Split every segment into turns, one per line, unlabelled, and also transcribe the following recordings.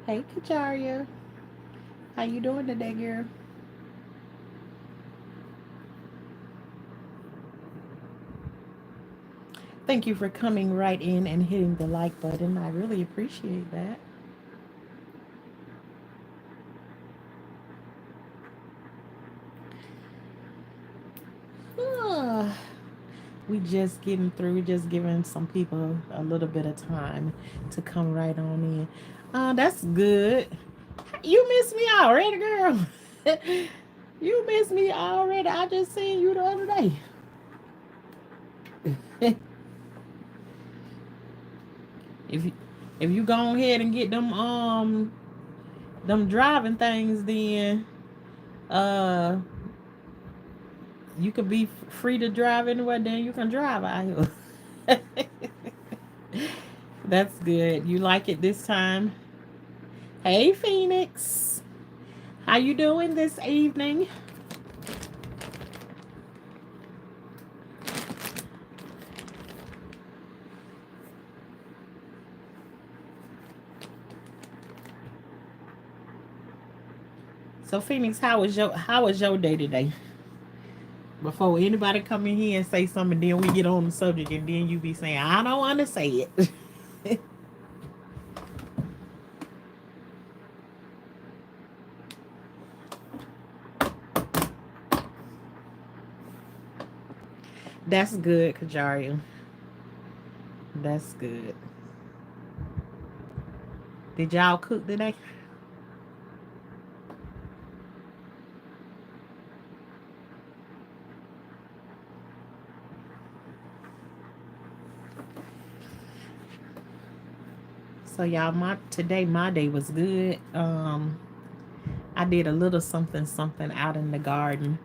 Hey, Kajaria. How you doing today, girl? Thank you for coming right in and hitting the like button. I really appreciate that. Ah, we just getting through, just giving some people a little bit of time to come right on in. That's good. You miss me already, girl. You miss me already. I just seen you the other day. if you, if you go ahead and get them driving things, then uh you could be free to drive anywhere. Then you can drive out here. That's good. You like it this time? Hey, Phoenix. How you doing this evening? So, Phoenix, how was your day today? Before anybody come in here and say something, then we get on the subject, and then you be saying, "I don't want to say it." That's good, Kajaria. That's good. Did y'all cook today? So y'all, my day was good. I did a little something something out in the garden,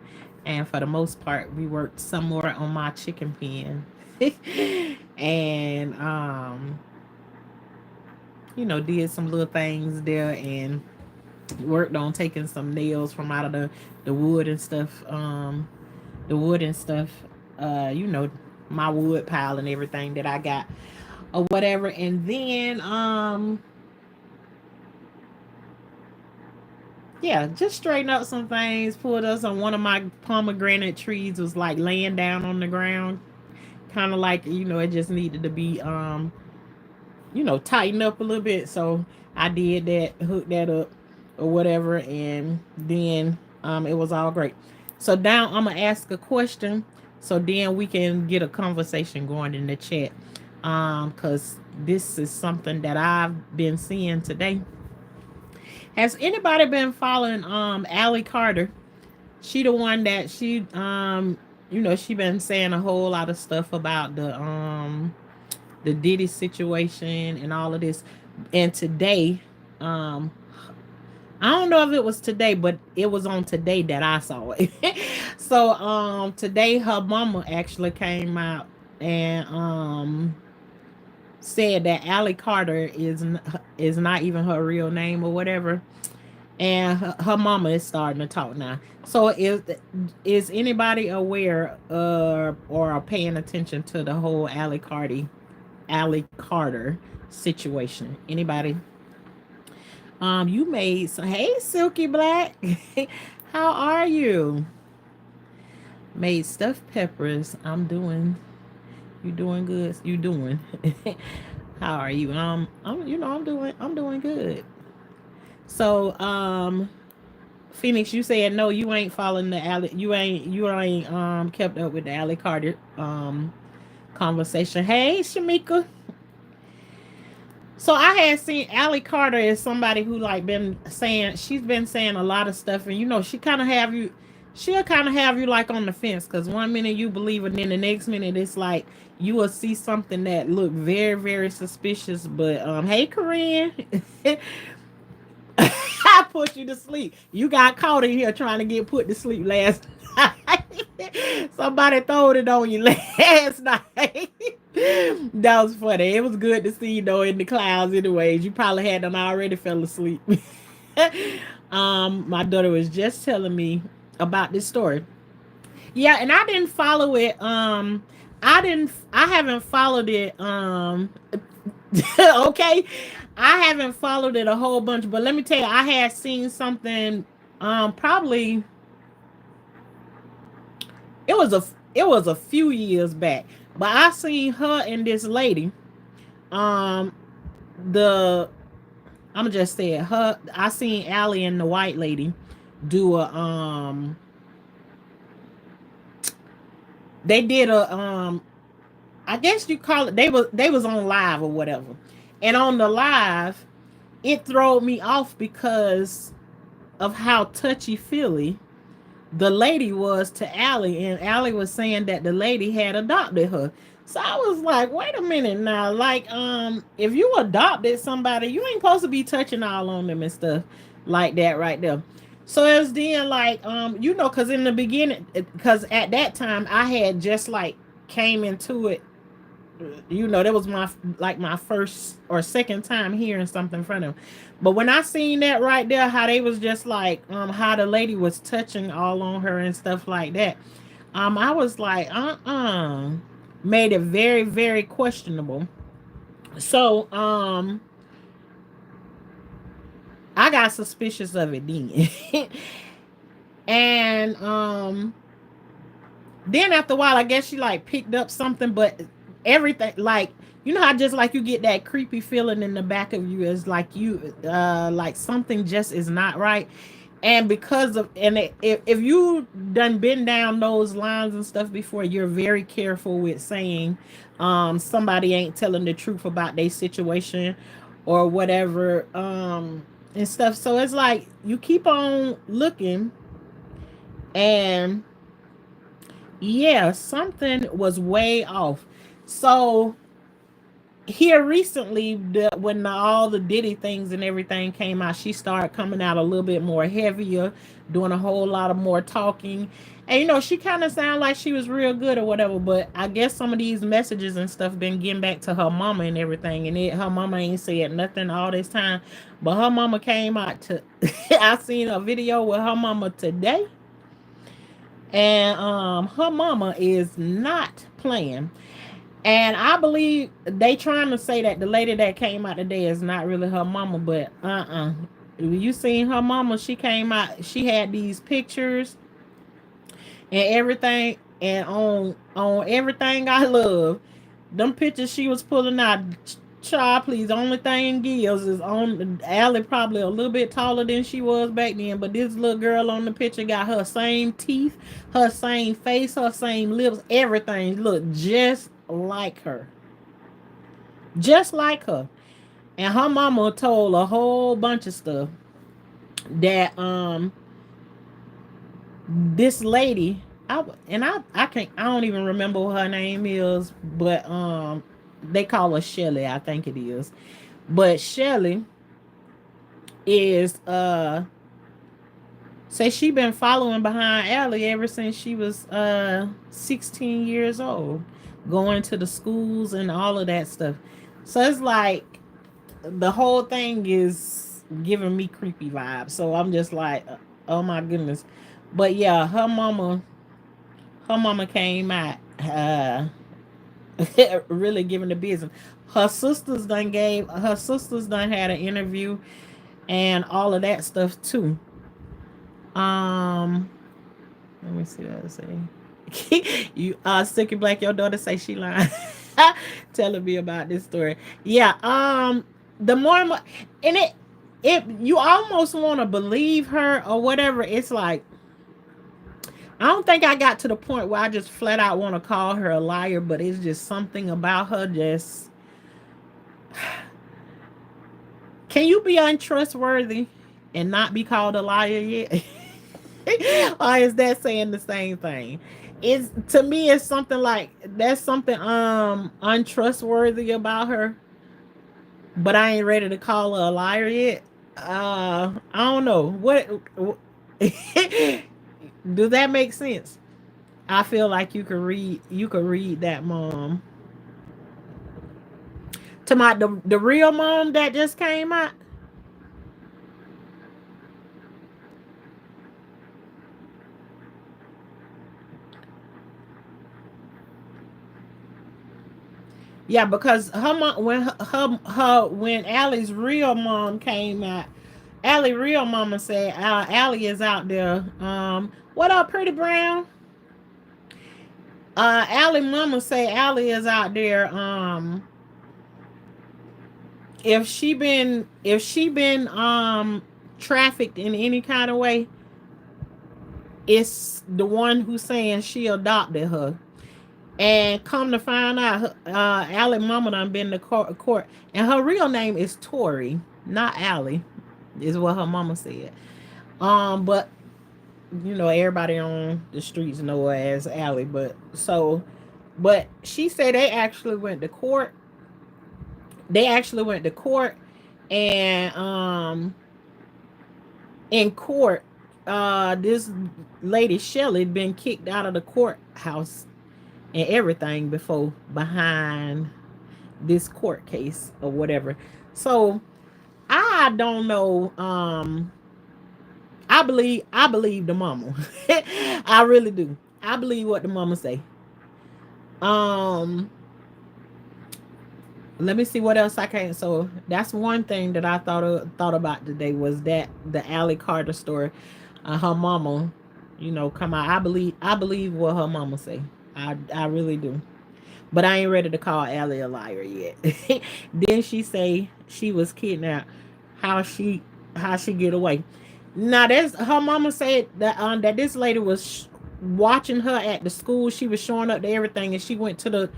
and for the most part, we worked some more on my chicken pen, and did some little things there, and worked on taking some nails from out of the wood and stuff. The wood and stuff. My wood pile and everything that I got or whatever, and then yeah, just straighten up some things. Pulled us on one of my pomegranate trees was like laying down on the ground, kind of like it just needed to be tighten up a little bit. So I did that, hooked that up or whatever, and then it was all great. So now I'm gonna ask a question, so then we can get a conversation going in the chat. Cause this is something that I've been seeing today. Has anybody been following Allie Carter? She the one that she been saying a whole lot of stuff about the Diddy situation and all of this. And today, um I don't know if it was today, but it was on today that I saw it. So today her mama actually came out and said that Allie Carter is not even her real name or whatever, and her mama is starting to talk now. So is anybody aware or paying attention to the whole Allie Carter situation? Anybody? You made some. Hey, Silky Black, how are you? Made stuffed peppers. I'm doing. You doing good? You doing? How are you? I'm doing good. So Phoenix, you said no, you ain't following the alley. You ain't kept up with the Alley Carter conversation. Hey, Shamika. So I had seen Allie Carter as somebody who like been saying she's been saying a lot of stuff, and she'll kind of have you like on the fence because one minute you believe it, and then the next minute it's like you will see something that look very very suspicious. But hey, Corinne, I put you to sleep. You got caught in here trying to get put to sleep last night. Somebody throwed it on you last night. That was funny. It was good to see you though in the clouds. Anyways, you probably had them already fell asleep. My daughter was just telling me about this story. Yeah, and I didn't follow it. I haven't followed it. Okay, I haven't followed it a whole bunch, but let me tell you, I had seen something. Probably it was a it was a few years back, but I seen her and this lady. Um, the I'm just saying her. I seen Allie and the white lady do a They did a I guess you call it. They was on live or whatever, and on the live, it throwed me off because of how touchy feely the lady was to Allie, and Allie was saying that the lady had adopted her. So I was like, wait a minute now, like, if you adopted somebody, you ain't supposed to be touching all on them and stuff like that right there. So it was then like, because in the beginning, because at that time I had just like came into it, that was my first or second time hearing something from them. But when I seen that right there, how they was just like, how the lady was touching all on her and stuff like that, I was like, made it very, very questionable. So, I got suspicious of it then. And then after a while, I guess she like picked up something, but everything, like, how just like you get that creepy feeling in the back of you, is like you like something just is not right. And because of, and if you done been down those lines and stuff before, you're very careful with saying somebody ain't telling the truth about their situation or whatever, and stuff. So it's like you keep on looking, and yeah, something was way off. So here recently, when all the Diddy things and everything came out, she started coming out a little bit more heavier, doing a whole lot of more talking. And she kind of sounded like she was real good or whatever. But I guess some of these messages and stuff been getting back to her mama and everything, and her mama ain't said nothing all this time. But her mama came out to. I seen a video with her mama today, and her mama is not playing. And I believe they trying to say that the lady that came out today is not really her mama, but you seen her mama? She came out. She had these pictures and everything, and on everything I love, them pictures she was pulling out. Child, please. The only thing gives is on Allie, probably a little bit taller than she was back then, but this little girl on the picture got her same teeth, her same face, her same lips, everything look just like her, just like her. And her mama told a whole bunch of stuff that this lady, I can't, I don't even remember what her name is, but they call her Shelly, I think it is. But Shelly is say she been following behind Allie ever since she was 16 years old, going to the schools and all of that stuff. So it's like the whole thing is giving me creepy vibes. So I'm just like, oh my goodness. But yeah, her mama came out really giving the business. Her sisters done had an interview and all of that stuff too. Um, Let me see what I say. You Silky Black, your daughter say she lying. Telling me about this story. Yeah. The more and it you almost want to believe her or whatever. It's like, I don't think I got to the point where I just flat out want to call her a liar, but it's just something about her. Just, can you be untrustworthy and not be called a liar yet? Or is that saying the same thing? It's, to me, it's something like that's something untrustworthy about her, but I ain't ready to call her a liar yet. I don't know what does that make sense? I feel like you could read that mom to my the real mom that just came out. Yeah, because her mom, when when Allie's real mom came out, Allie real mama said Allie is out there. What up, Pretty Brown? Allie mama say Allie is out there. If she been trafficked in any kind of way, it's the one who's saying she adopted her. And come to find out, Allie mama done been to court, and her real name is Tori, not Allie, is what her mama said. But everybody on the streets know her as Allie. But she said they actually went to court. They actually went to court, and in court, this lady Shelley been kicked out of the courthouse and everything before behind this court case or whatever. So I don't know. I believe the mama. I really do. I believe what the mama say. Um, Let me see what else I can. So that's one thing that I thought about today was that the Allie Carter story. Her mama, come out. I believe what her mama say. I really do. But I ain't ready to call Allie a liar yet. Then she say she was kidnapped. How she how she get away? Now that's her mama said that this lady was watching her at the school. She was showing up to everything, and she went to the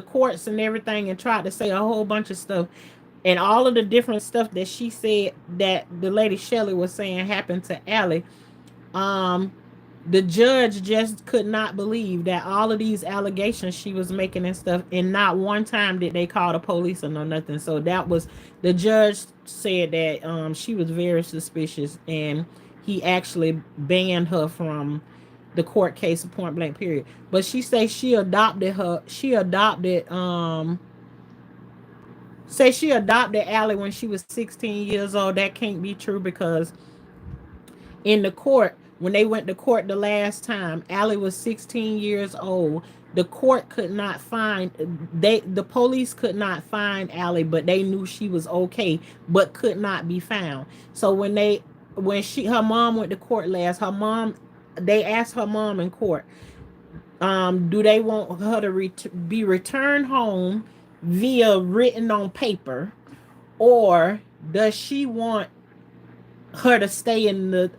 courts and everything and tried to say a whole bunch of stuff. And all of the different stuff that she said that the lady Shelley was saying happened to Allie. Um, the judge just could not believe that all of these allegations she was making and stuff, and not one time did they call the police or no nothing. So that was the judge said that she was very suspicious, and he actually banned her from the court case, point blank period. But she say she adopted Allie when she was 16 years old. That can't be true because in the court, when they went to court the last time, Allie was 16 years old. The court could not find the police could not find Allie, but they knew she was okay, but could not be found. So when her mom went to court last, they asked her mom in court, do they want her to be returned home via written on paper, or does she want her to stay in the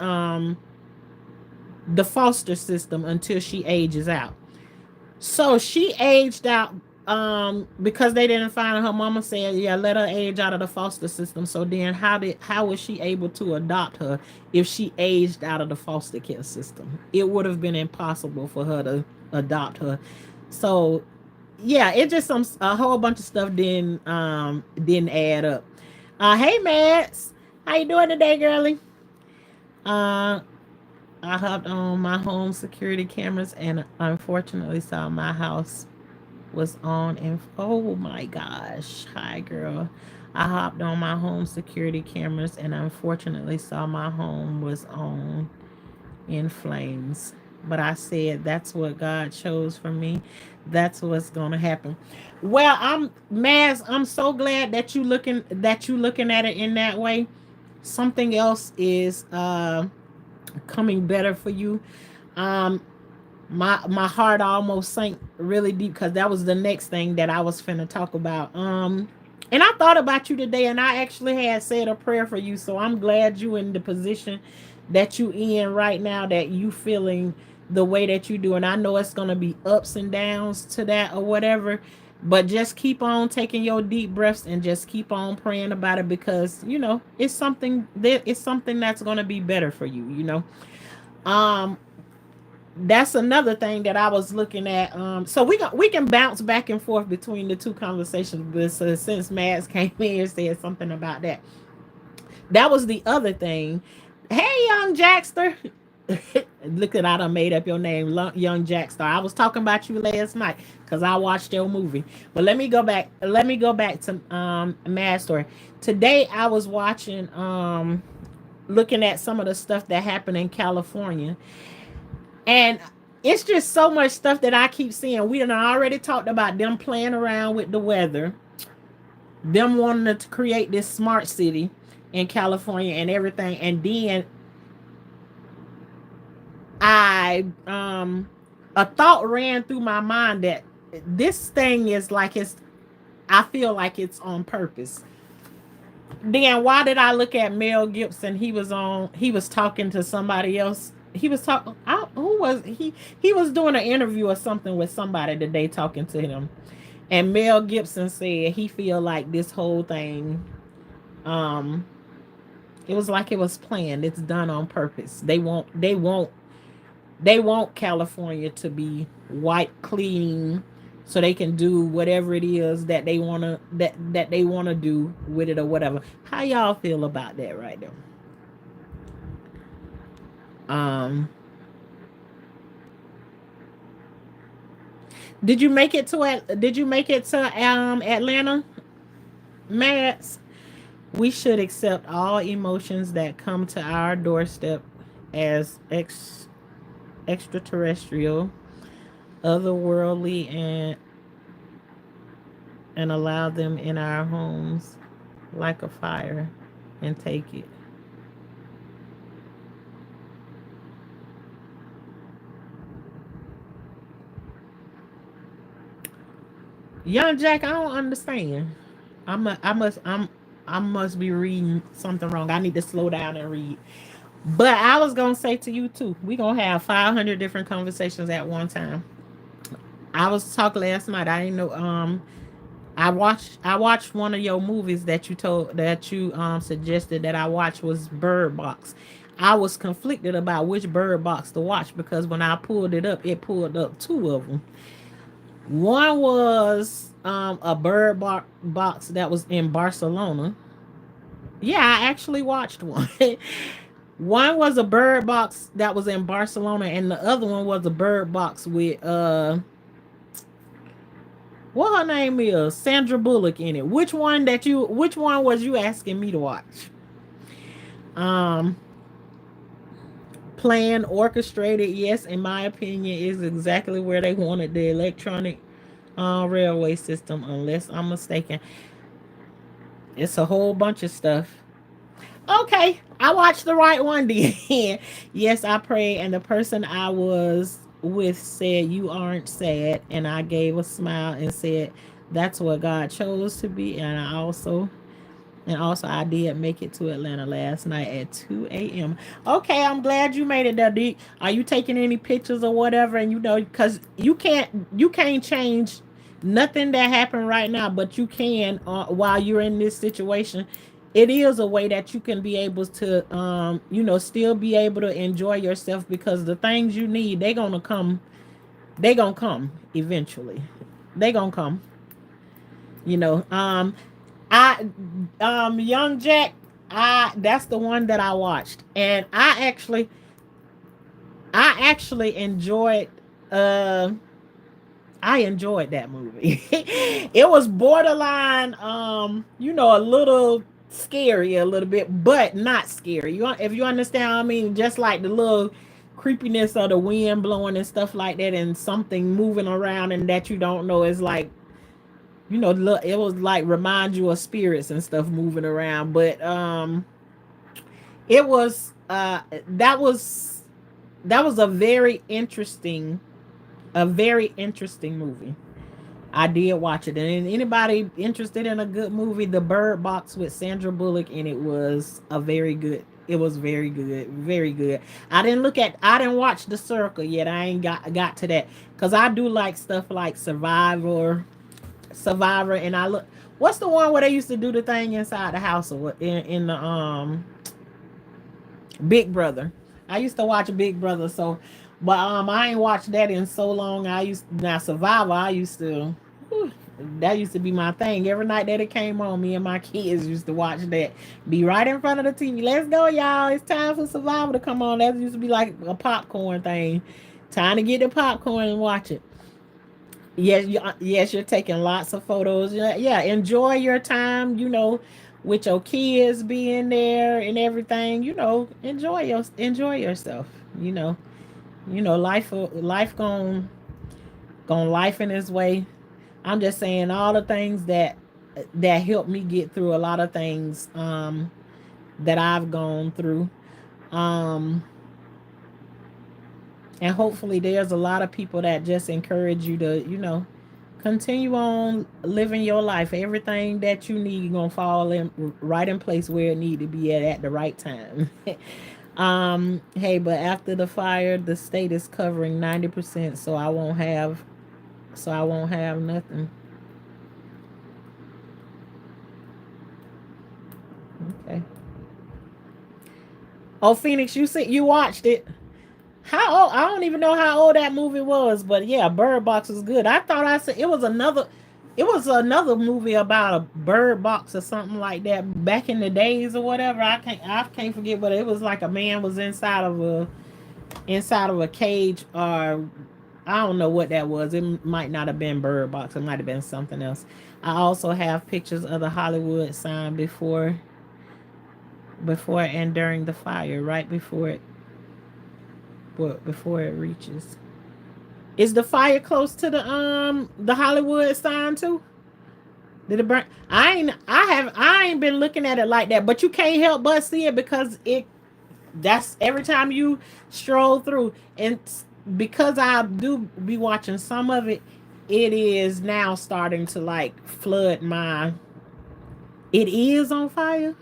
foster system until she ages out? So she aged out because they didn't find her. Her mama said, "Yeah, let her age out of the foster system." So then, how was she able to adopt her if she aged out of the foster care system? It would have been impossible for her to adopt her. So yeah, it just a whole bunch of stuff didn't add up. Hey Mads, how you doing today, girlie? Uh, I hopped on my home security cameras and unfortunately saw my house was on. And oh my gosh, hi girl. I hopped on my home security cameras and unfortunately saw my home was on in flames. But I said that's what God chose for me. That's what's gonna happen. Well, I'm so glad that you looking at it in that way. Something else is coming better for you. Um, my heart almost sank really deep because that was the next thing that I was finna talk about. And I thought about you today, and I actually had said a prayer for you. So I'm glad you in the position that you in right now, that you feeling the way that you do. And I know it's gonna be ups and downs to that or whatever. But just keep on taking your deep breaths and just keep on praying about it because it's something that's gonna be better for you. Um, that's another thing that I was looking at. So we can bounce back and forth between the two conversations. But since Mads came in and said something about that, that was the other thing. Hey, young Jackster. Look at I done made up your name, young Jackstar. I was talking about you last night because I watched your movie. But let me go back. Let me go back to Mad Story. Today I was watching, looking at some of the stuff that happened in California, and it's just so much stuff that I keep seeing. We done already talked about them playing around with the weather, them wanting to create this smart city in California and everything. And then I a thought ran through my mind that this thing is like it's I feel like it's on purpose. Then why did I look at Mel Gibson? He was talking to somebody else. He was talking who was he was doing an interview or something with somebody today talking to him. And Mel Gibson said he feel like this whole thing um it was like it was planned. It's done on purpose. They want California to be white clean so they can do whatever it is that they want to do with it or whatever. How y'all feel about that right there? Um did you make it to Atlanta, Mads? We should accept all emotions that come to our doorstep as extraterrestrial, otherworldly, and allow them in our homes like a fire and take it. Young Jack, I don't understand. I'm a, I must I'm I must be reading something wrong. I need to slow down and read. But I was gonna say to you too, we gonna have 500 different conversations at one time. I was talking last night. I didn't know. I watched one of your movies that you suggested that I watch was Bird Box. I was conflicted about which Bird Box to watch because when I pulled it up, it pulled up two of them. One was a box that was in Barcelona. Yeah, I actually watched one. One was a bird box that was in Barcelona, and the other one was a bird box with what her name is, Sandra Bullock in it. Which one was you asking me to watch? Um, Planned, orchestrated, yes, in my opinion, is exactly where they wanted the electronic railway system, unless I'm mistaken. It's a whole bunch of stuff. Okay, I watched the right one then. Yes, I prayed, and the person I was with said, "You aren't sad," and I gave a smile and said, "That's what God chose to be." And also, I did make it to Atlanta last night at 2 a.m. Okay, I'm glad you made it there, D. Are you taking any pictures or whatever? And because you can't change nothing that happened right now, but you can while you're in this situation. It is a way that you can be able to, still be able to enjoy yourself because the things you need, they gonna come. They gonna come eventually. They gonna come. You know. I Young Jack, I that's the one that I watched. And I actually enjoyed uh I enjoyed that movie. It was borderline a little scary a little bit, but not scary. If you understand what I mean, just like the little creepiness of the wind blowing and stuff like that and something moving around and that you don't know is like look, it was like remind you of spirits and stuff moving around. But it was that was a very interesting movie. I did watch it, and anybody interested in a good movie, The Bird Box with Sandra Bullock, and it was a very good. It was very good, very good. I didn't watch The Circle yet. I ain't got to that because I do like stuff like Survivor, and I look. What's the one where they used to do the thing inside the house or what in the Big Brother? I used to watch Big Brother, so but I ain't watched that in so long. I used now Survivor. I used to. Whew, that used to be my thing. Every night that it came on, me and my kids used to watch that. Be right in front of the TV. Let's go, y'all. It's time for Survivor to come on. That used to be like a popcorn thing. Time to get the popcorn and watch it. Yes, you're taking lots of photos. Yeah, yeah, enjoy your time. With your kids being there and everything. Enjoy yourself. You know, life going life in its way. I'm just saying all the things that helped me get through a lot of things that I've gone through. Um, and hopefully there's a lot of people that just encourage you to, continue on living your life. Everything that you need gonna fall in right in place where it need to be at the right time. Hey, but after the fire, the state is covering 90%, so I won't have nothing. Okay. Oh, Phoenix, you watched it. How old? I don't even know how old that movie was, but yeah, Bird Box was good. I thought I said it was another movie about a bird box or something like that back in the days or whatever. I can't forget, but it was like a man was inside of a cage, or I don't know what that was. It might not have been Bird Box. It might have been something else. I also have pictures of the Hollywood sign before and during the fire, right before it reaches. Is the fire close to the Hollywood sign too? Did it burn? I ain't been looking at it like that, but you can't help but see it because that's every time you stroll through, and because I do be watching some of it, it is now starting to like flood my. It is on fire.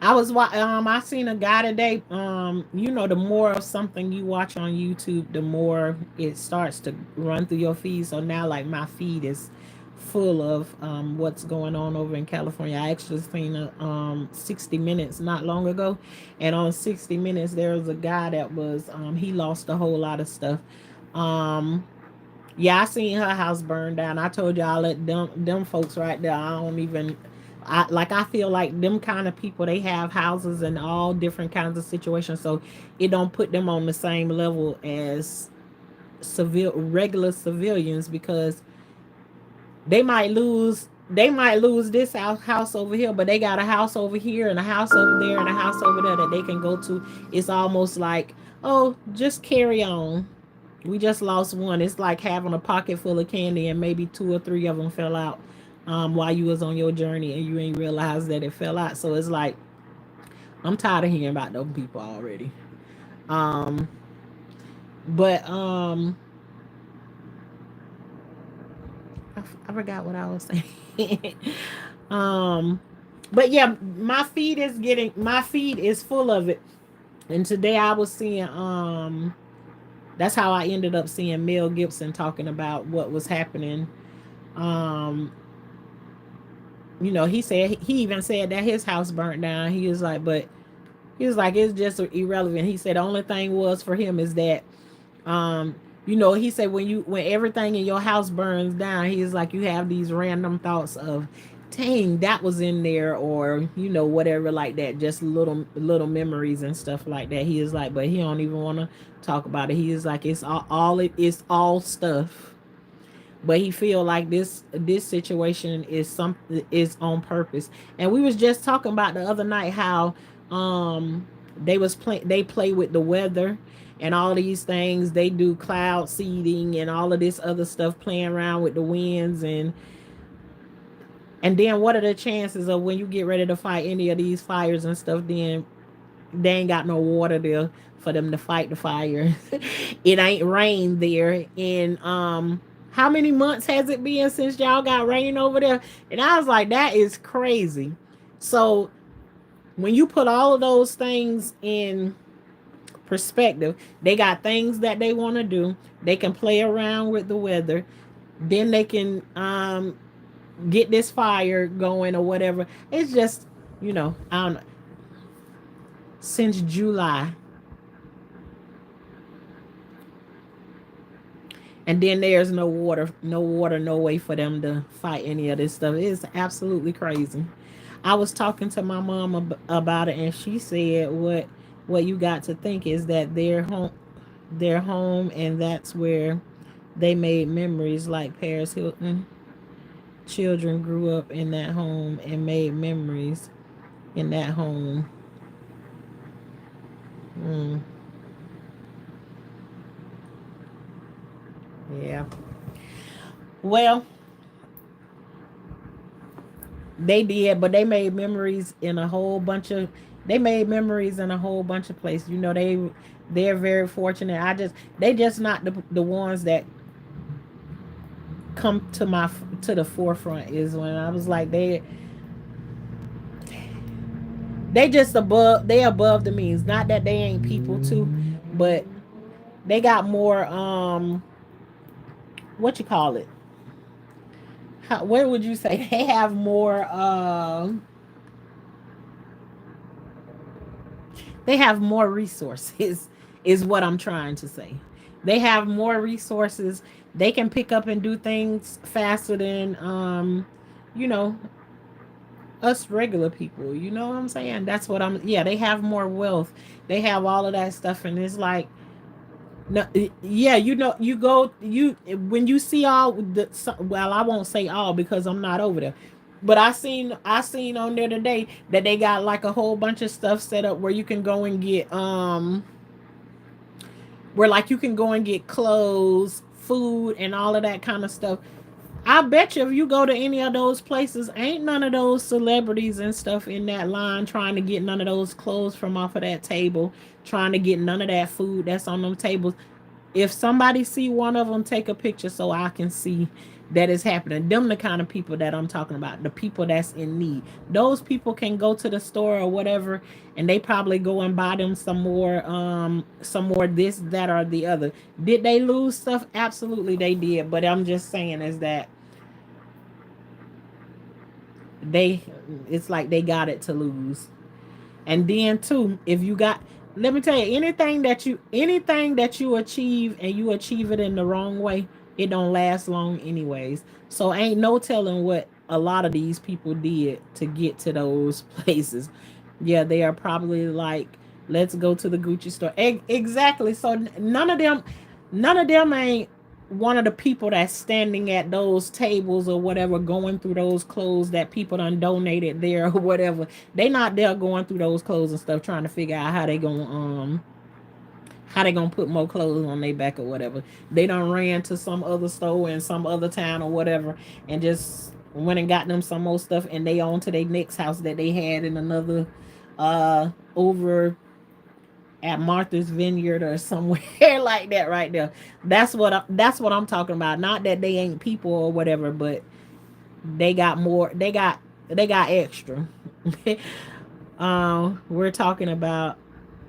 I seen a guy today. The more of something you watch on YouTube, the more it starts to run through your feed. So now, like, my feed is full of what's going on over in California. I actually seen a 60 Minutes not long ago, and on 60 Minutes there was a guy that was he lost a whole lot of stuff. Um, yeah, I seen her house burn down. I told y'all that them folks right there. I don't even. I feel like them kind of people. They have houses in all different kinds of situations, so it don't put them on the same level as regular civilians because they might lose this house over here, but they got a house over here and a house over there and a house over there that they can go to. It's almost like, oh, just carry on. We just lost one. It's like having a pocket full of candy and maybe two or three of them fell out while you was on your journey and you ain't realize that it fell out. So it's like I'm tired of hearing about those people already. Um, but I forgot what I was saying. um, but yeah, my feed is full of it. And today I was seeing that's how I ended up seeing Mel Gibson talking about what was happening. Um, he even said that his house burnt down. He was like, it's just irrelevant. He said the only thing was for him is that, um, he said when everything in your house burns down, he's like you have these random thoughts of, dang, that was in there, or whatever like that, just little memories and stuff like that. He is like, but he don't even want to talk about it. He is like, it's all stuff, but he feel like this situation is on purpose. And we was just talking about the other night how they play with the weather and all these things. They do cloud seeding and all of this other stuff, playing around with the winds, and then what are the chances of when you get ready to fight any of these fires and stuff, then they ain't got no water there for them to fight the fire. It ain't rained there in how many months has it been since y'all got rain over there? And I was like, that is crazy. So when you put all of those things in perspective, they got things that they want to do. They can play around with the weather. Then they can get this fire going or whatever. It's just, I don't know. Since July, and then there's no water, no way for them to fight any of this stuff. It's absolutely crazy. I was talking to my mom about it, and she said what you got to think is that their home, and that's where they made memories. Like Paris Hilton, children grew up in that home and made memories in that home. Mm, yeah. Well, they did, but they made memories in a whole bunch of. They made memories in a whole bunch of places. You know, they're very fortunate. They just not the ones that come to the forefront. Is when I was like they just above the means. Not that they ain't people too, but they got more what you call it? What would you say? They have more resources is what I'm trying to say. They have more resources. They can pick up and do things faster than you know, us regular people. You know what I'm saying? That's what I'm yeah, they have more wealth. They have all of that stuff and it's like no, yeah, you know, you go, you when you see all the well, I won't say all because I'm not over there, but I seen on there today that they got like a whole bunch of stuff set up where you can go and get where like you can go and get clothes, food, and all of that kind of stuff. I bet you if you go to any of those places, ain't none of those celebrities and stuff in that line trying to get none of those clothes from off of that table, trying to get none of that food that's on them tables. If somebody see one of them, take a picture so I can see that is happening. Them the kind of people that I'm talking about, the people that's in need. Those people can go to the store or whatever and they probably go and buy them some more this, that, or the other. Did they lose stuff? Absolutely they did. But I'm just saying is that they it's like they got it to lose. And then too, if you got let me tell you, anything that you achieve and you achieve it in the wrong way, it don't last long anyways. So ain't no telling what a lot of these people did to get to those places. Yeah, they are probably like, let's go to the Gucci store. Exactly. So none of them ain't one of the people that's standing at those tables or whatever, going through those clothes that people done donated there or whatever. They not there going through those clothes and stuff, trying to figure out how they gonna put more clothes on their back or whatever. They done ran to some other store in some other town or whatever, and just went and got them some more stuff, and they on to their next house that they had in another over at Martha's Vineyard or somewhere like that right there. That's what I'm talking about. Not that they ain't people or whatever, but they got more. They got extra. We're talking about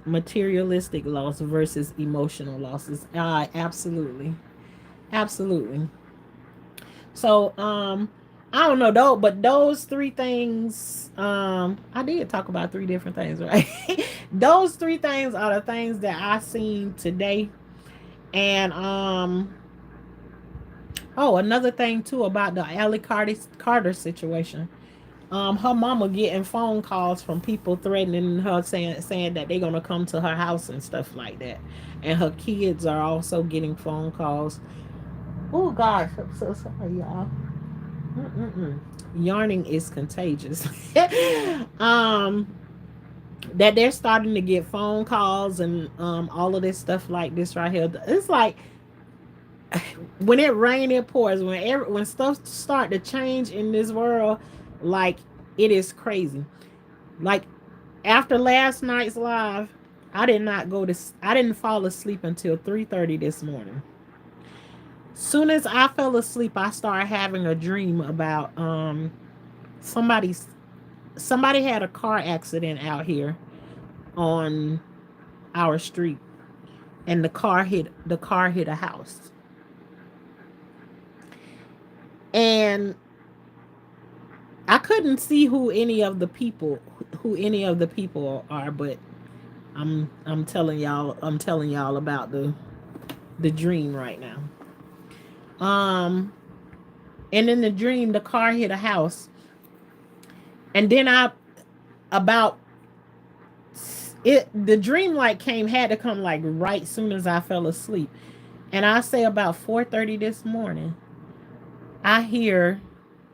materialistic loss versus emotional losses. Absolutely, absolutely. So I don't know though, but those three things, I did talk about three different things, right? Those three things are the things that I seen today. And oh, another thing too about the Carter situation. Her mama getting phone calls from people threatening her, saying that they're gonna come to her house and stuff like that. And her kids are also getting phone calls. Oh gosh, I'm so sorry, y'all. Mm-mm-mm. Yarning is contagious. um, that they're starting to get phone calls and all of this stuff like this right here. It's like when it rains, it pours. When stuff start to change in this world, like it is crazy. Like after last night's live, I didn't fall asleep until 3:30 this morning. Soon as I fell asleep, I started having a dream about somebody's somebody had a car accident out here on our street, and the car hit a house. And I couldn't see who any of the people are, but I'm telling y'all about the dream right now. Um and in the dream the car hit a house, and then I about it the dream like came had to come like right soon as I fell asleep. And I say about 4:30 this morning, I hear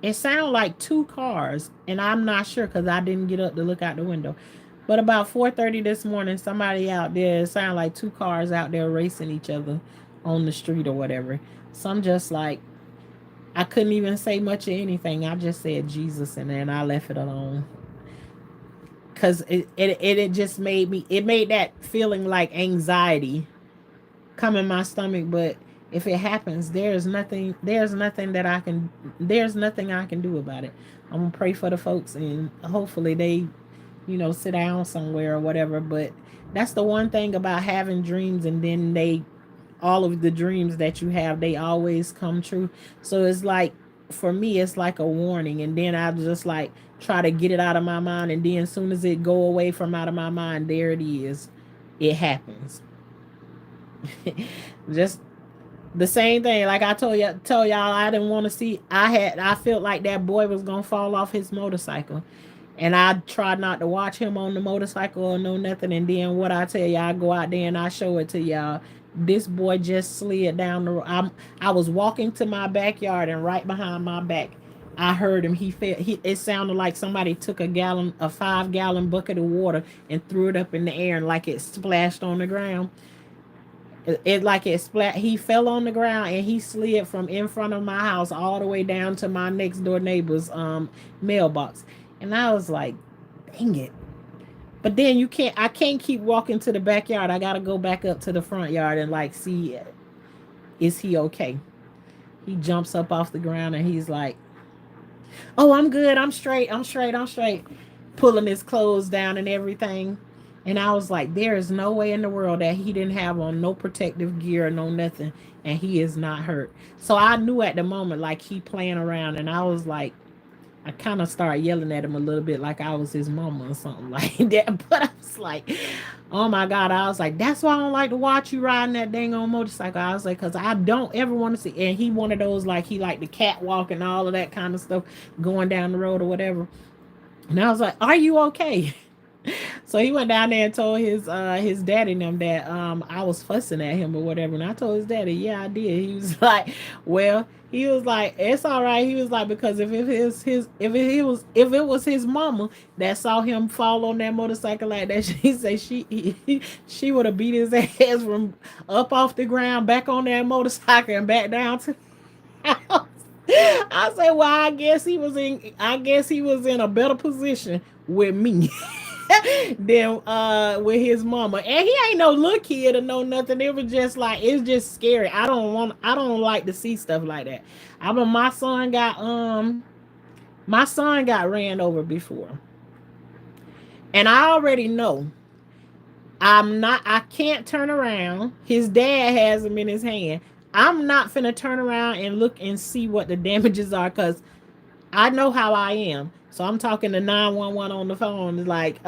it sound like two cars, and I'm not sure because I didn't get up to look out the window. But about 4:30 this morning, somebody out there, it sounded like two cars out there racing each other on the street or whatever. So I'm just like, I couldn't even say much of anything. I just said Jesus and then I left it alone. Cause it just made me, it made that feeling like anxiety come in my stomach. But if it happens, there's nothing I can do about it. I'm gonna pray for the folks and hopefully they, sit down somewhere or whatever. But that's the one thing about having dreams, and then all of the dreams that you have, they always come true. So it's like, for me, it's like a warning, and then I just like try to get it out of my mind, and then as soon as it go away from out of my mind, there it is, it happens. Just the same thing. Like I told y'all, I didn't want to see. I felt like that boy was gonna fall off his motorcycle, and I tried not to watch him on the motorcycle or no nothing. And then what I tell y'all, I go out there and I show it to y'all. This boy just slid down the road. I was walking to my backyard, and right behind my back, I heard him. He fell. It sounded like somebody took a 5 gallon bucket of water and threw it up in the air, and like it splashed on the ground. It like it splat. He fell on the ground and he slid from in front of my house all the way down to my next door neighbor's mailbox. And I was like, dang it. But then I can't keep walking to the backyard. I gotta go back up to the front yard and like see, is he okay? He jumps up off the ground and he's like, oh, I'm good, I'm straight, I'm straight, pulling his clothes down and everything. And I was like, there is no way in the world that he didn't have on no protective gear, no nothing, and he is not hurt. So I knew at the moment, like, he playing around, and I was like, I kind of started yelling at him a little bit like I was his mama or something like that. But I was like, oh my God. I was like, that's why I don't like to watch you riding that dang on motorcycle. I was like, because I don't ever want to see. And he one of those, like, he like the catwalk and all of that kind of stuff going down the road or whatever. And I was like, are you okay? So he went down there and told his daddy and them that I was fussing at him or whatever. And I told his daddy, yeah, I did. He was like, well, he was like, it's all right. He was like, because if it was his mama that saw him fall on that motorcycle like that, she said she would have beat his ass from up off the ground, back on that motorcycle, and back down to the house. I said, well, I guess he was in a better position with me than with his mama. And he ain't no little kid or no nothing. It was just like, it's just scary. I don't like to see stuff like that. I mean, my son got ran over before. And I already know I can't turn around. His dad has him in his hand. I'm not finna turn around and look and see what the damages are, because I know how I am. So I'm talking to 911 on the phone. Like,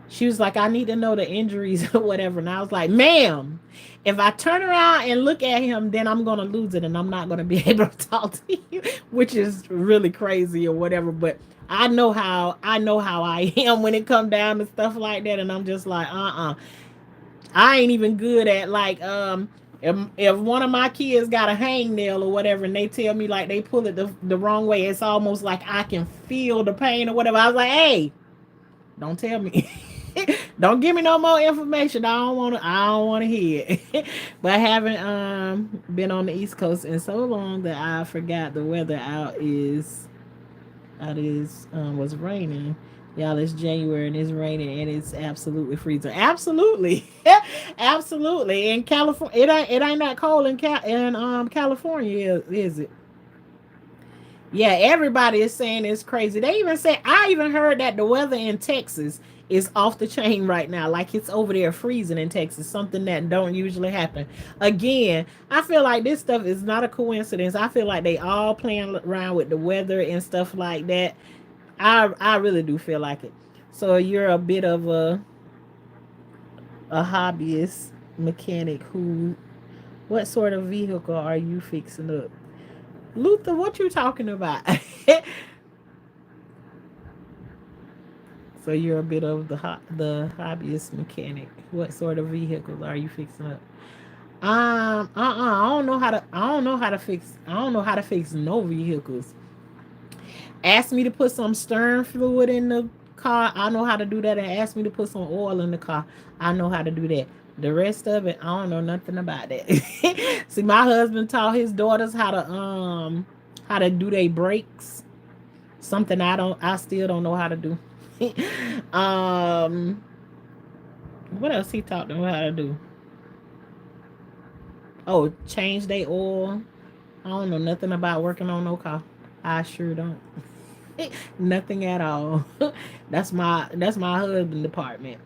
she was like, I need to know the injuries or whatever. And I was like, ma'am, if I turn around and look at him, then I'm gonna lose it and I'm not gonna be able to talk to you, which is really crazy or whatever. But I know how I am when it come down to stuff like that. And I'm just like, I ain't even good at like if one of my kids got a hangnail or whatever and they tell me like they pull it the wrong way, it's almost like I can feel the pain or whatever. I was like, hey, don't tell me. Don't give me no more information. I don't wanna hear it. But I haven't been on the East Coast in so long that I forgot the weather out is was raining. Y'all, it's January and it's raining and it's absolutely freezing. Absolutely. Absolutely. In California, it ain't that cold in California, is it? Yeah, everybody is saying it's crazy. They even say, I even heard that the weather in Texas is off the chain right now. Like it's over there freezing in Texas, something that don't usually happen. Again, I feel like this stuff is not a coincidence. I feel like they all playing around with the weather and stuff like that. I really do feel like it. So you're a bit of a hobbyist mechanic who, what sort of vehicle are you fixing up? Luther, what you talking about? So you're a bit of the hobbyist mechanic. What sort of vehicles are you fixing up? I don't know how to fix no vehicles. Ask me to put some stern fluid in the car, I know how to do that, and ask me to put some oil in the car, I know how to do that. The rest of it, I don't know nothing about that. See, my husband taught his daughters how to do their brakes. Something I still don't know how to do. um, what else he taught them how to do? Oh, change their oil. I don't know nothing about working on no car. I sure don't. Nothing at all. That's my husband department.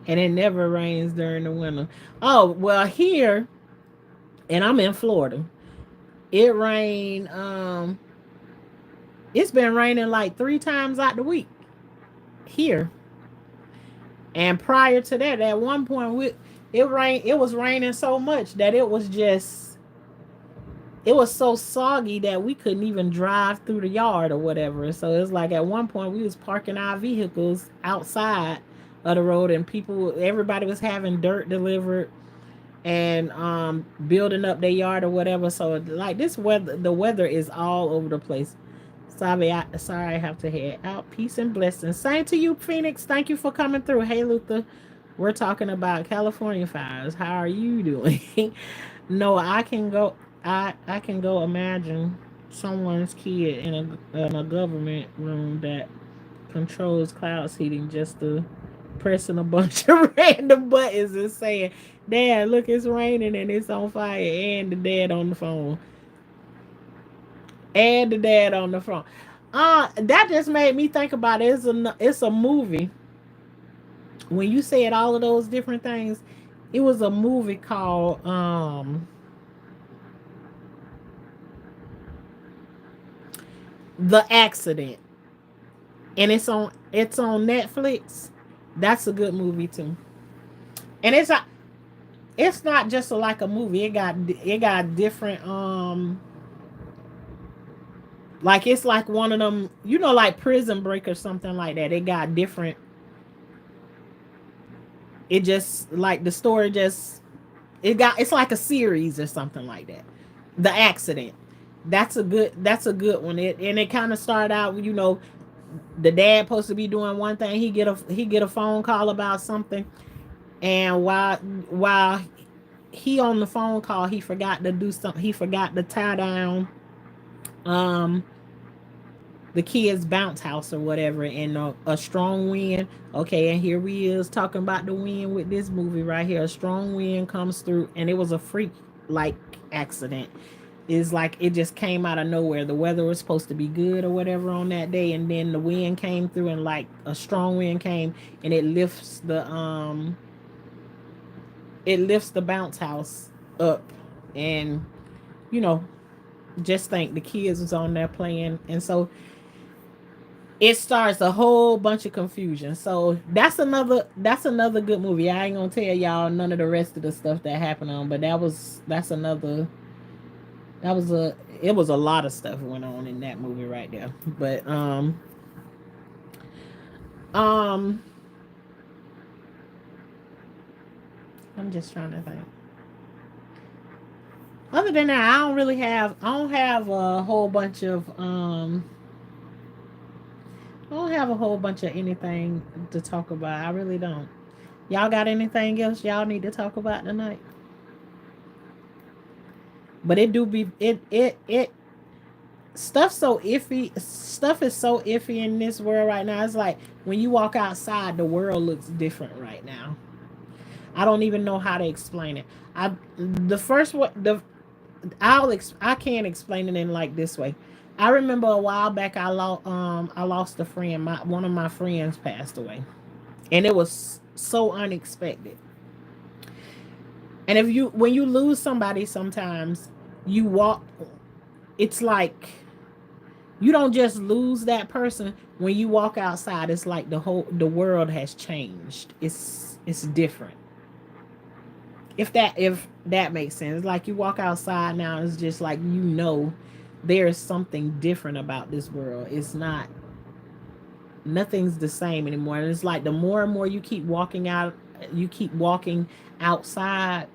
And it never rains during the winter. Oh, well, here, and I'm in Florida. It rained it's been raining like 3 times out the week here. And prior to that, at one point it was raining so much that it was so soggy that we couldn't even drive through the yard or whatever. So it's like at one point we was parking our vehicles outside of the road, and everybody was having dirt delivered and building up their yard or whatever. So like this weather, the weather is all over the place. Sorry, I have to head out. Peace and blessings. Same to you, Phoenix. Thank you for coming through. Hey, Luther. We're talking about California fires. How are you doing? No, I can go imagine someone's kid in a government room that controls cloud seeding just to pressing a bunch of random buttons and saying, "Dad, look, it's raining and it's on fire," and the dad on the phone, and the dad on the phone. That just made me think about it. It's a movie. When you said all of those different things, it was a movie called The Accident, and it's on Netflix. That's a good movie too, and it's not just like a movie. It got different like it's like one of them, like Prison Break or something like that. It got different. It just like the story just it's like a series or something like that. The Accident. That's a good one. It kind of started out, the dad supposed to be doing one thing. He get a phone call about something, and while he on the phone call, he forgot to do something. He forgot to tie down um the kids' bounce house or whatever, and a strong wind. Okay, and here we is talking about the wind with this movie right here. A strong wind comes through, and it was a freak like accident. It's like it just came out of nowhere. The weather was supposed to be good or whatever on that day, and then the wind came through, and like a strong wind came, and it lifts the bounce house up, and you know just think the kids was on there playing, and so it starts a whole bunch of confusion. So that's another good movie. I ain't gonna tell y'all none of the rest of the stuff that happened on, but that's another that was a it was a lot of stuff went on in that movie right there. But um I'm just trying to think. Other than that, I don't have a whole bunch of I don't have a whole bunch of anything to talk about. I really don't. Y'all got anything else y'all need to talk about tonight? But it do be it stuff so iffy. Stuff is so iffy in this world right now. It's like when you walk outside, the world looks different right now. I don't even know how to explain it. The first one the I can't explain it in like this way. I remember a while back I lost a friend. One of my friends passed away, and it was so unexpected. And if you when you lose somebody, sometimes you walk. It's like you don't just lose that person. When you walk outside, it's like the world has changed. It's different. If that makes sense. It's like you walk outside now, it's just like there's something different about this world. It's not Nothing's the same anymore. And it's like the more and more you keep walking outside,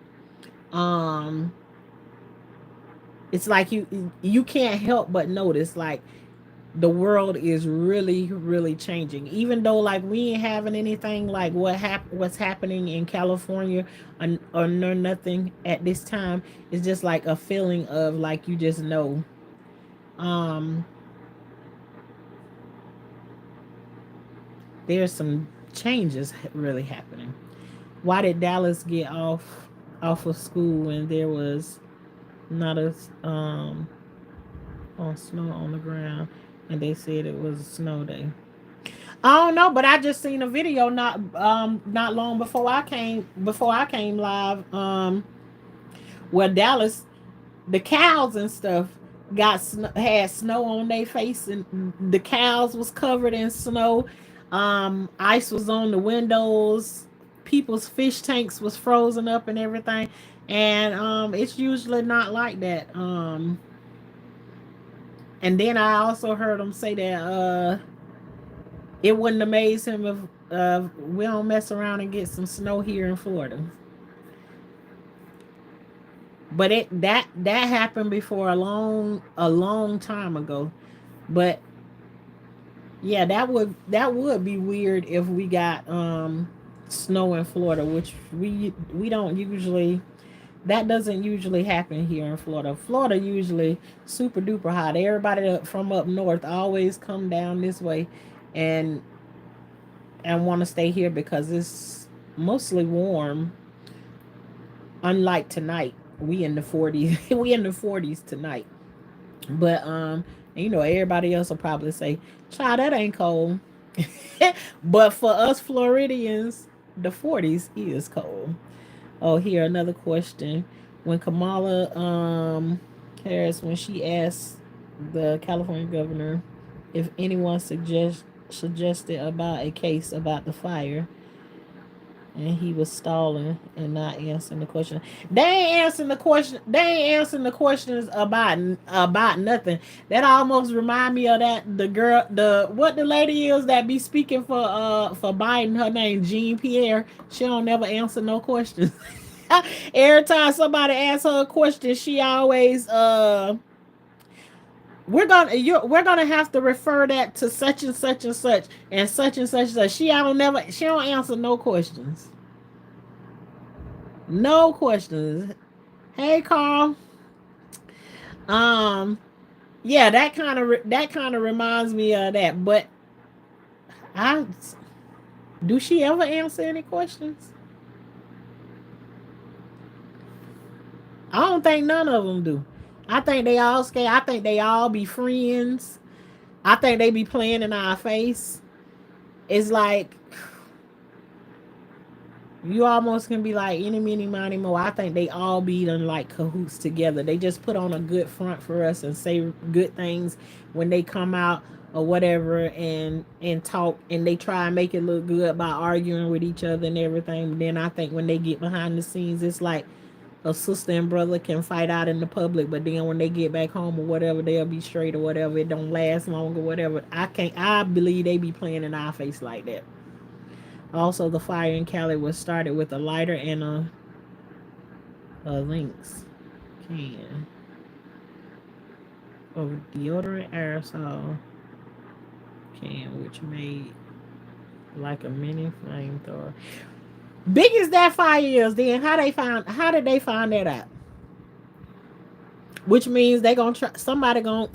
um it's like you can't help but notice, like the world is really, really changing. Even though like we ain't having anything like what's happening in California, or no nothing at this time. It's just like a feeling of like you just know. Um, there's some changes really happening. Why did Dallas get off of school when there was not a on snow on the ground, and they said it was a snow day? I don't know, but I just seen a video not long before I came live, where Dallas, the cows and stuff had snow on their face, and the cows was covered in snow. Ice was on the windows. People's fish tanks was frozen up and everything. And it's usually not like that. And then I also heard them say that it wouldn't amaze him if we don't mess around and get some snow here in Florida. But that happened before a long time ago. But yeah, that would be weird if we got snow in Florida, which we don't usually. That doesn't usually happen here in Florida. Florida usually super duper hot. Everybody from up north always come down this way, and want to stay here because it's mostly warm. Unlike tonight, we in the 40s. We in the 40s tonight. But everybody else will probably say, "Child, that ain't cold." But for us Floridians, the 40s is cold. Oh, here another question. When Kamala Harris, when she asked the California governor if anyone suggested about a case about the fire, and he was stalling and not answering the question. They ain't answering the question. They ain't answering the questions about nothing. That almost remind me of that the girl, the lady is that be speaking for Biden. Her name Jean Pierre. She don't never answer no questions. Every time somebody asks her a question, she always we're gonna have to refer that to such and such and such and such and such and such. She don't answer no questions. No questions. Hey, Carl. Um, yeah, that kind of reminds me of that. But I do she ever answer any questions? I don't think none of them do. I think they all scared. I think they all be friends. I think they be playing in our face. It's like you almost can be like any, mini, money, mo. I think they all be done like cahoots together. They just put on a good front for us and say good things when they come out or whatever, and talk, and they try and make it look good by arguing with each other and everything. But then I think when they get behind the scenes, it's like a sister and brother can fight out in the public, but then when they get back home or whatever, they'll be straight or whatever. It don't last long or whatever. I believe they be playing in our face like that. Also, the fire in Cali was started with a lighter and a lynx can of deodorant aerosol can, which made like a mini flamethrower. Big as that fire is, then how did they find that out? Which means they gonna try somebody gonna.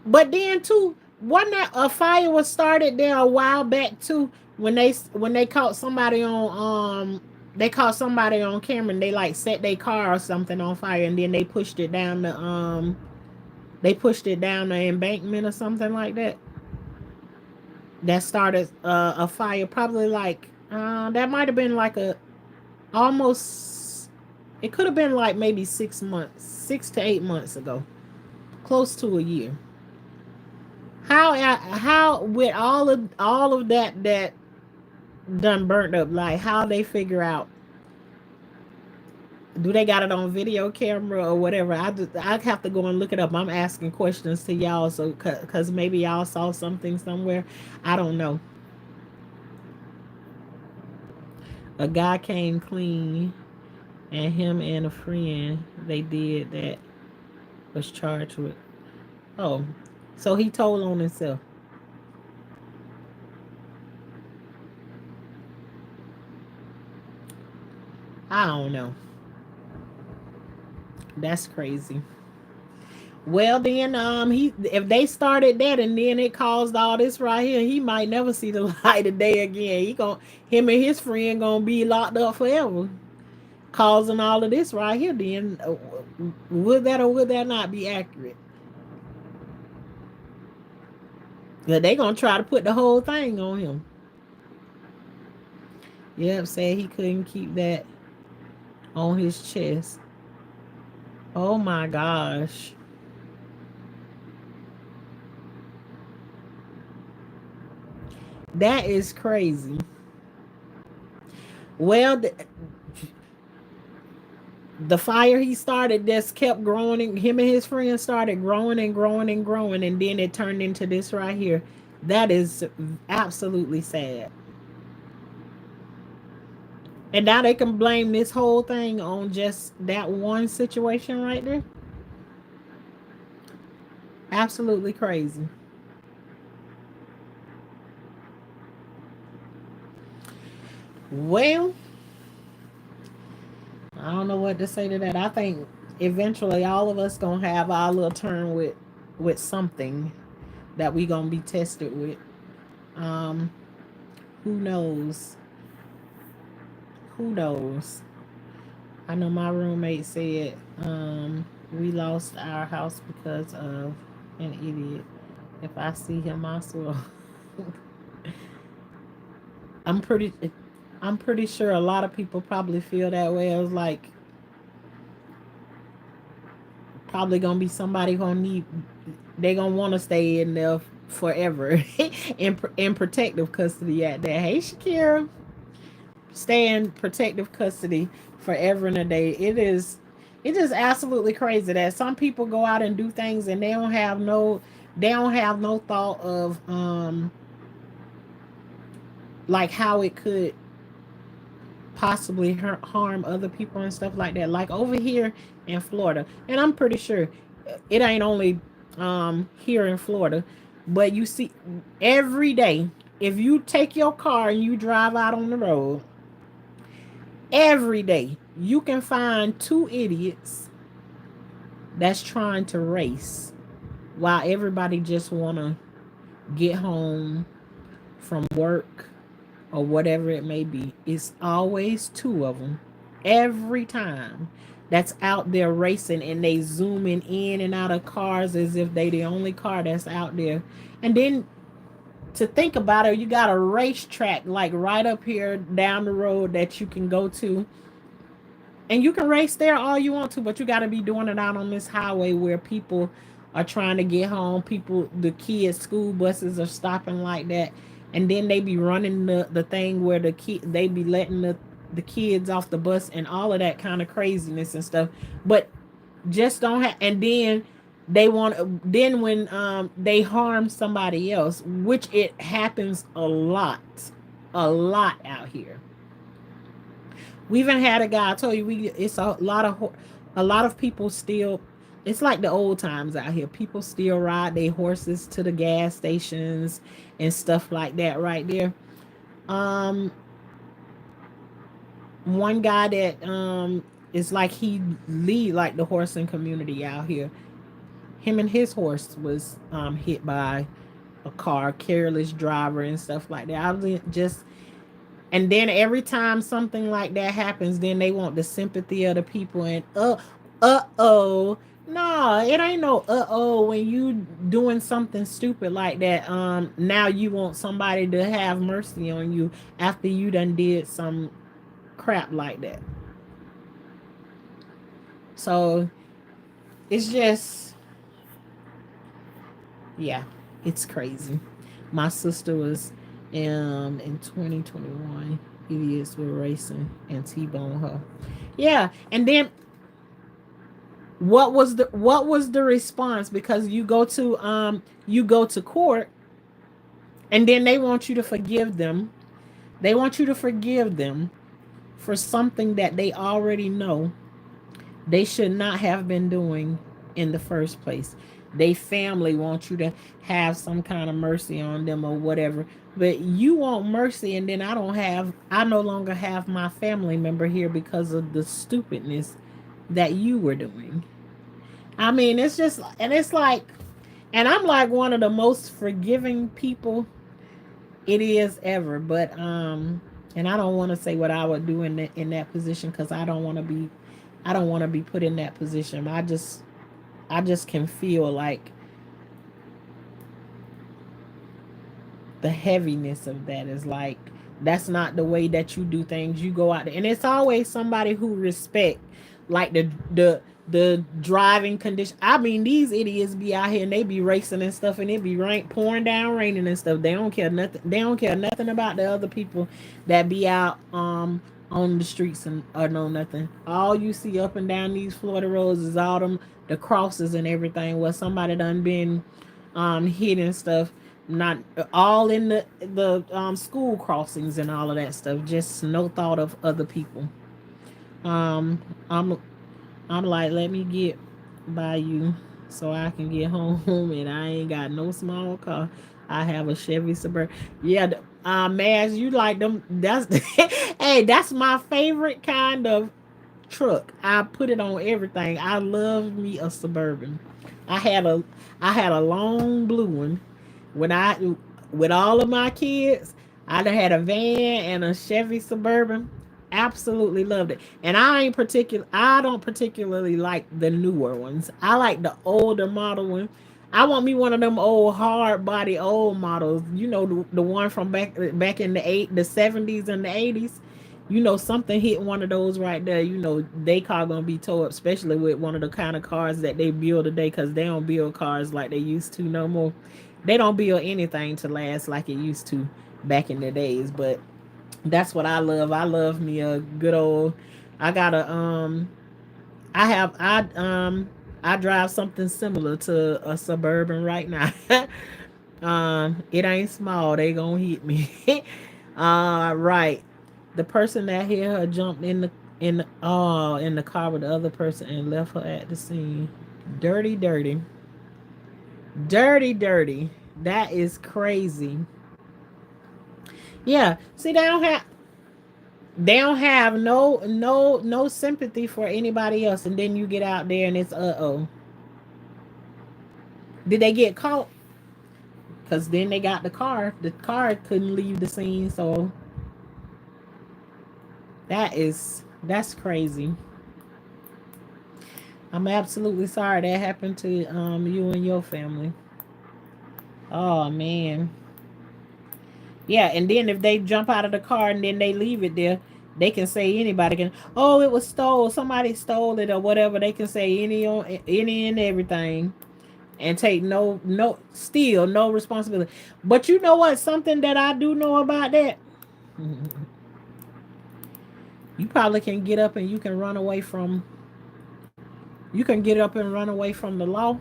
But then too, wasn't that a fire was started there a while back too, when they caught somebody on camera, and they like set their car or something on fire, and then they pushed it down the embankment or something like that. That started a fire, probably like that might have been like a almost, it could have been like maybe 6 months, 6 to 8 months ago, close to a year. How with all of that done burnt up, like how they figure out, do they got it on video camera or whatever? I have to go and look it up. I'm asking questions to y'all, so because maybe y'all saw something somewhere. I don't know. A guy came clean, and him and a friend they did that was charged with. Oh, so he told on himself. I don't know. That's crazy. Well then, he if they started that and then it caused all this right here, he might never see the light of day again. He gon' him and his friend gonna be locked up forever, causing all of this right here. Then, would that or would that not be accurate? Yeah, they gonna try to put the whole thing on him. Yep, said he couldn't keep that on his chest. Oh my gosh, that is crazy. Well, the fire he started just kept growing. Him and his friends started growing and growing and growing, and then it turned into this right here. That is absolutely sad. And now they can blame this whole thing on just that one situation right there. Absolutely crazy. Well, I don't know what to say to that. I think eventually all of us gonna have our little turn with something that we gonna be tested with. Um, who knows? Who knows? I know my roommate said we lost our house because of an idiot. If I see him, I swear. I'm pretty. I'm pretty sure a lot of people probably feel that way. I was like, probably gonna be somebody gonna need. They gonna want to stay in there forever in protective custody at that. Hey, Shakira, stay in protective custody forever and a day. It is absolutely crazy that some people go out and do things and they don't have no thought of like how it could possibly harm other people and stuff like that. Like over here in Florida, and I'm pretty sure it ain't only here in Florida, but you see every day if you take your car and you drive out on the road, every day you can find two idiots that's trying to race while everybody just want to get home from work or whatever it may be. It's always two of them every time that's out there racing, and they zooming in and out of cars as if they the only car that's out there. And then to think about it, you got a racetrack like right up here down the road that you can go to, and you can race there all you want to, but you got to be doing it out on this highway where people are trying to get home. People, the kids school buses are stopping like that, and then they be running the thing where they be letting the kids off the bus and all of that kind of craziness and stuff, but just don't have. And then they want, then when they harm somebody else, which it happens a lot out here. We even had a guy. I told you, we it's a lot of people still. It's like the old times out here. People still ride their horses to the gas stations and stuff like that. Right there. Um, one guy that is like he lead like the horsing community out here. Him and his horse was hit by a car, careless driver and stuff like that. I was just, and then every time something like that happens, then they want the sympathy of the people. And oh, no, it ain't no when you doing something stupid like that. Now you want somebody to have mercy on you after you done did some crap like that. So it's just, yeah, it's crazy. My sister was in 2021. Idiots were racing and T-bone her. Yeah, and then what was the response? Because you go to court, and then they want you to forgive them. They want you to forgive them for something that they already know they should not have been doing in the first place. they family want you to have some kind of mercy on them or whatever. But you want mercy, and then I no longer have my family member here because of the stupidness that you were doing. I mean, it's just, and it's like, and I'm like one of the most forgiving people it is ever. But and I don't want to say what I would do in that position, because I don't want to be put in that position. I just can feel like the heaviness of that is like, that's not the way that you do things. You go out there, and it's always somebody who respect, like the driving condition. I mean, these idiots be out here and they be racing and stuff, and it be pouring down, raining and stuff. They don't care nothing. They don't care nothing about the other people that be out on the streets and or no nothing. All you see up and down these Florida roads is all them the crosses and everything where somebody done been hit and stuff. Not all in the school crossings and all of that stuff. Just no thought of other people. Um, I'm I'm like, let me get by you so I can get home, and I ain't got no small car. I have a Chevy Suburban. Yeah, Maz, you like them? That's hey, that's my favorite kind of truck. I put it on everything. I love me a Suburban. I had a I had a long blue one when I with all of my kids. I done had a van and a Chevy Suburban. Absolutely loved it. And I don't particularly like the newer ones. I like the older model one. I want me one of them old hard body old models. You know, the one from back in the 70s and the 80s. You know, something hit one of those right there. You know, they car gonna be towed up, especially with one of the kind of cars that they build today, because they don't build cars like they used to no more. They don't build anything to last like it used to back in the days. But that's what I love. I love me a good old. I got a I have I drive something similar to a Suburban right now. It ain't small. They gonna hit me. Right. The person that hit her jumped in the car with the other person and left her at the scene. Dirty, dirty, dirty, dirty. That is crazy. Yeah. See, they don't have no sympathy for anybody else, and then you get out there and it's oh. Did they get caught? Because then they got the car. The car couldn't leave the scene, so that's crazy. I'm absolutely sorry that happened to you and your family. Oh man. Yeah, and then if they jump out of the car and then they leave it there, they can say anybody can. Oh, it was stole. Somebody stole it or whatever. They can say any and everything, and take still no responsibility. But you know what? Something that I do know about that, you probably can get up and you can get up and run away from the law.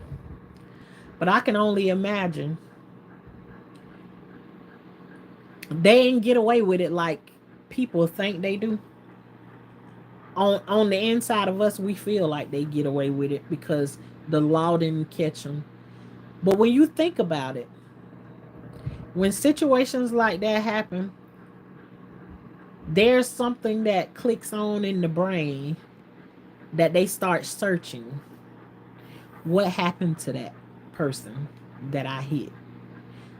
But I can only imagine they ain't get away with it like people think they do. On the inside of us, we feel like they get away with it because the law didn't catch them. But when you think about it, when situations like that happen, there's something that clicks on in the brain that they start searching. What happened to that person that I hit?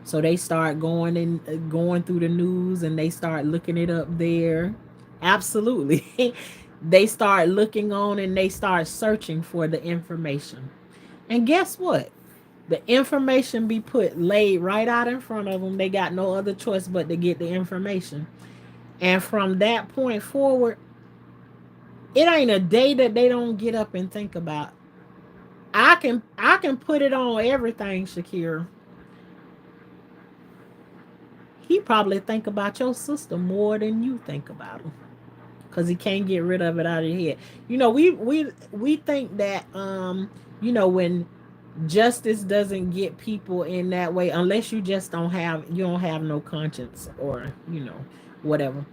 So they start going through the news and they start looking it up there. Absolutely. They start looking on and they start searching for the information. And guess what? The information be laid right out in front of them. They got no other choice but to get the information. And from that point forward, it ain't a day that they don't get up and think about. I can put it on everything, Shakira. He probably think about your sister more than you think about him, because he can't get rid of it out of your head. You know, we think that when justice doesn't get people in that way, unless you don't have no conscience, or whatever.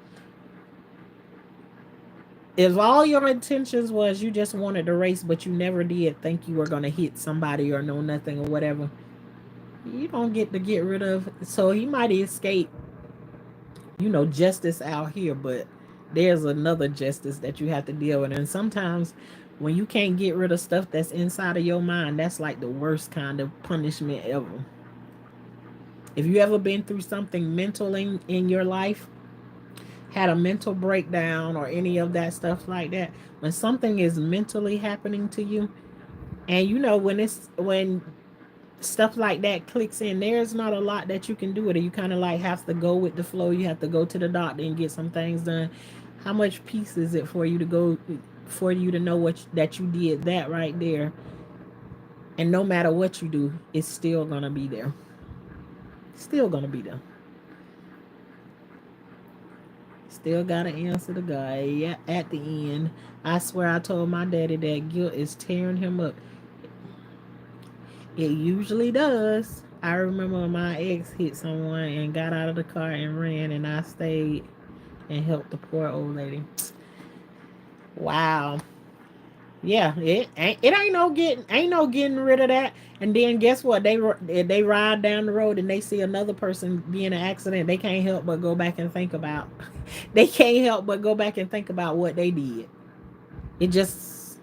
If all your intentions was you just wanted to race, but you never did think you were gonna hit somebody or know nothing or whatever, you don't get to get rid of. So he might escape, justice out here, but there's another justice that you have to deal with. And sometimes when you can't get rid of stuff that's inside of your mind, that's like the worst kind of punishment ever. If you ever been through something mental in your life, had a mental breakdown or any of that stuff like that, when something is mentally happening to you, and when stuff like that clicks in, there's not a lot that you can do with it. You kind of like have to go with the flow. You have to go to the doctor and get some things done. How much peace is it for you to know that you did that right there, and no matter what you do, it's still gonna be there. Still gonna be there. Still gotta answer the guy. Yeah, at the end. I swear I told my daddy that guilt is tearing him up. It usually does. I remember my ex hit someone and got out of the car and ran, and I stayed and helped the poor old lady. Wow. Yeah, it ain't no getting rid of that. And then guess what? They ride down the road and they see another person be in an accident. They can't help but go back and think about. They can't help but go back and think about what they did. It just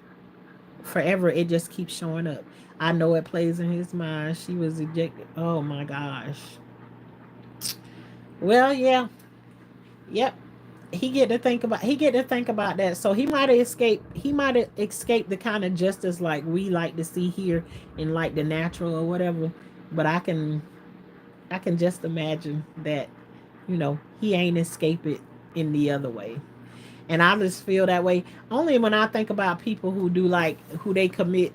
forever. It just keeps showing up. I know it plays in his mind. She was ejected. Oh my gosh. Well, yeah, yep. He get to think about that. So he might have escaped the kind of justice like we like to see here in like the natural or whatever. But I can just imagine that, he ain't escape it in the other way. And I just feel that way only when I think about people who they commit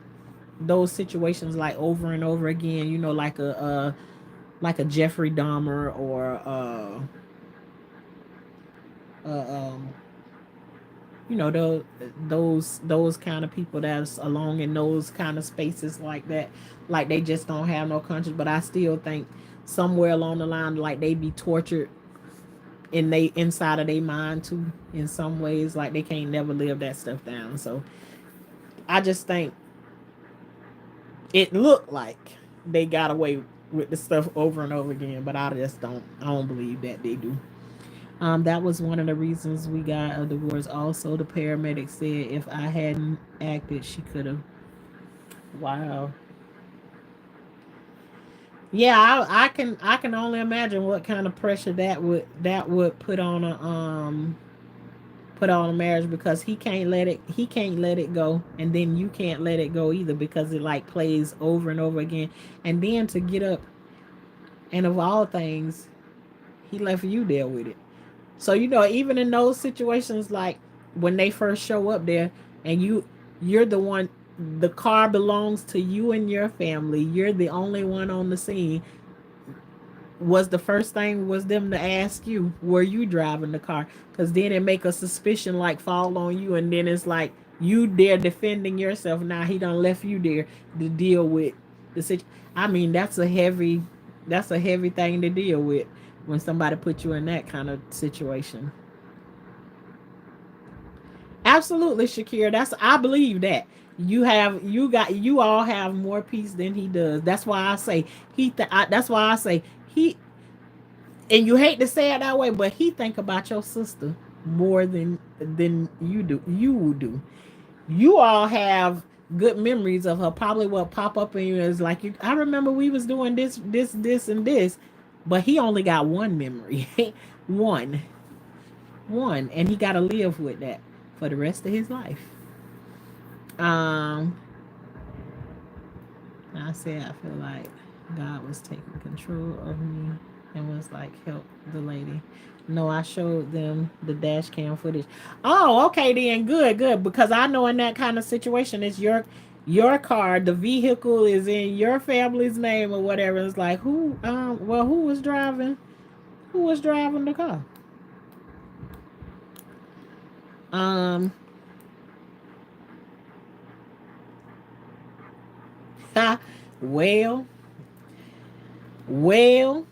those situations like over and over again, like a Jeffrey Dahmer or um those kind of people that's along in those kind of spaces like that, like they just don't have no conscience. But I still think somewhere along the line, like they be tortured in they inside of their mind too, in some ways, like they can't never live that stuff down. So I just think it looked like they got away with the stuff over and over again, but I don't believe that they do. That was one of the reasons we got a divorce. Also, the paramedic said if I hadn't acted, she could have. Wow. Yeah, I can only imagine what kind of pressure that would put on a marriage, because he can't let it go, and then you can't let it go either, because it like plays over and over again. And then to get up, and of all things, he left you there with it. So even in those situations, like when they first show up there, and you're the one, the car belongs to you and your family. You're the only one on the scene. Was the first thing was them to ask you, were you driving the car? Because then it make a suspicion like fall on you, and then it's like you there defending yourself. Now he done left you there to deal with the situation. I mean, that's a heavy thing to deal with when somebody put you in that kind of situation. Absolutely, Shakira. I believe that you all have more peace than he does. That's why I say that's why I say he. And you hate to say it that way, but he think about your sister more than you do. You do. You all have good memories of her. Probably what pop up in you is like, I remember we was doing this, and this, but he only got one memory, one, and he got to live with that for the rest of his life. Um, I said I feel like God was taking control of me and was like, help the lady. No, I showed them the dash cam footage. Oh, okay then, good. Because I know in that kind of situation, it's your car, the vehicle is in your family's name or whatever. It's like who was driving? Who was driving the car? Um, well, well,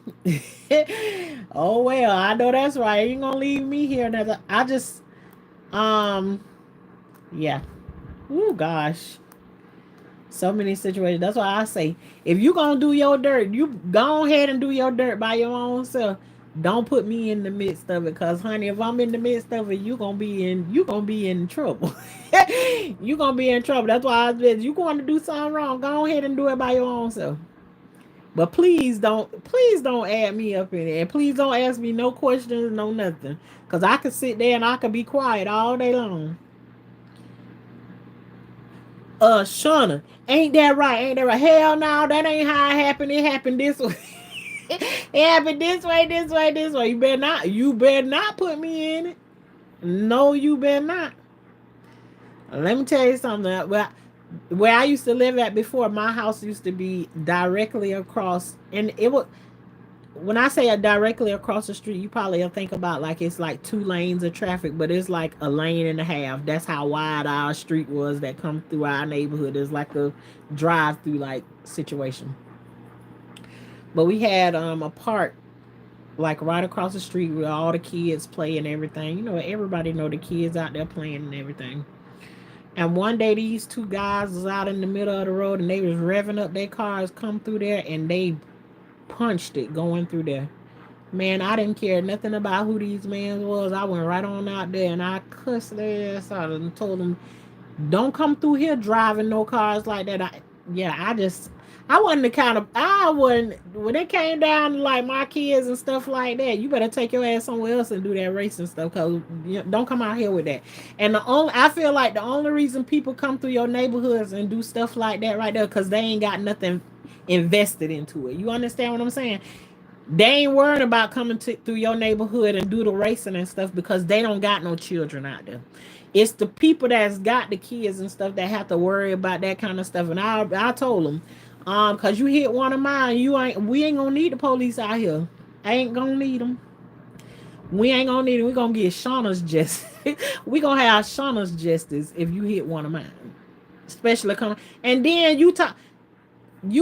oh well, I know that's right. You ain't gonna leave me here. I just, um, Yeah. Oh gosh. So many situations. That's why I say, if you gonna do your dirt, you go ahead and do your dirt by your own self. Don't put me in the midst of it, cause honey, if I'm in the midst of it, you gonna be in trouble. You gonna be in trouble. That's why I said, you going to do something wrong, go ahead and do it by your own self. But please don't add me up in it, and please don't ask me no questions, no nothing, cause I could sit there and I could be quiet all day long. Shauna, ain't that right? Ain't that right? Hell no, that ain't how it happened. It happened this way. It happened this way, this way, this way. You better not put me in it. No, you better not. Let me tell you something. Well, where I used to live at before, my house used to be directly across, and it was, when I say directly across the street, you probably think about like it's like two lanes of traffic, but it's like a lane and a half. That's how wide our street was that come through our neighborhood. It's like a drive through like situation. But we had a park like right across the street where all the kids play and everything. You know, everybody know the kids out there playing and everything. And one day these two guys was out in the middle of the road and they was revving up their cars, come through there, and they punched it going through there. Man, I didn't care nothing about who these men was. I went right on out there and I cussed their ass out and told them, "Don't come through here driving no cars like that." Yeah, I wasn't the kind of, I wasn't, when it came down to like my kids and stuff like that. You better take your ass somewhere else and do that racing stuff, cause don't come out here with that. And I feel like the only reason people come through your neighborhoods and do stuff like that right there, cause they ain't got nothing invested into it. You understand what I'm saying? They ain't worrying about coming through your neighborhood and do the racing and stuff because they don't got no children out there. It's the people that's got the kids and stuff that have to worry about that kind of stuff. And I told them, cause you hit one of mine, we ain't gonna need the police out here. I ain't gonna need them. We ain't gonna need it. We gonna get Shauna's justice. We gonna have Shauna's justice if you hit one of mine, especially coming. And then you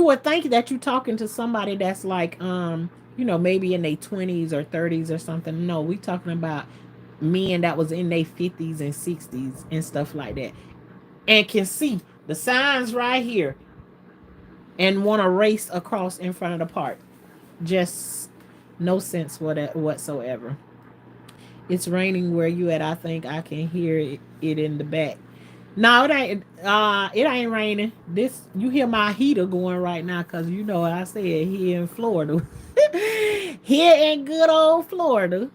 would think that you're talking to somebody that's like maybe in their 20s or 30s or something. No, we talking about men that was in their 50s and 60s and stuff like that, and can see the signs right here and want to race across in front of the park. Just no sense whatsoever. It's raining where you at. I think I can hear it in the back. No, it ain't. It ain't raining. This, you hear my heater going right now, cause you know I said here in Florida, here in good old Florida,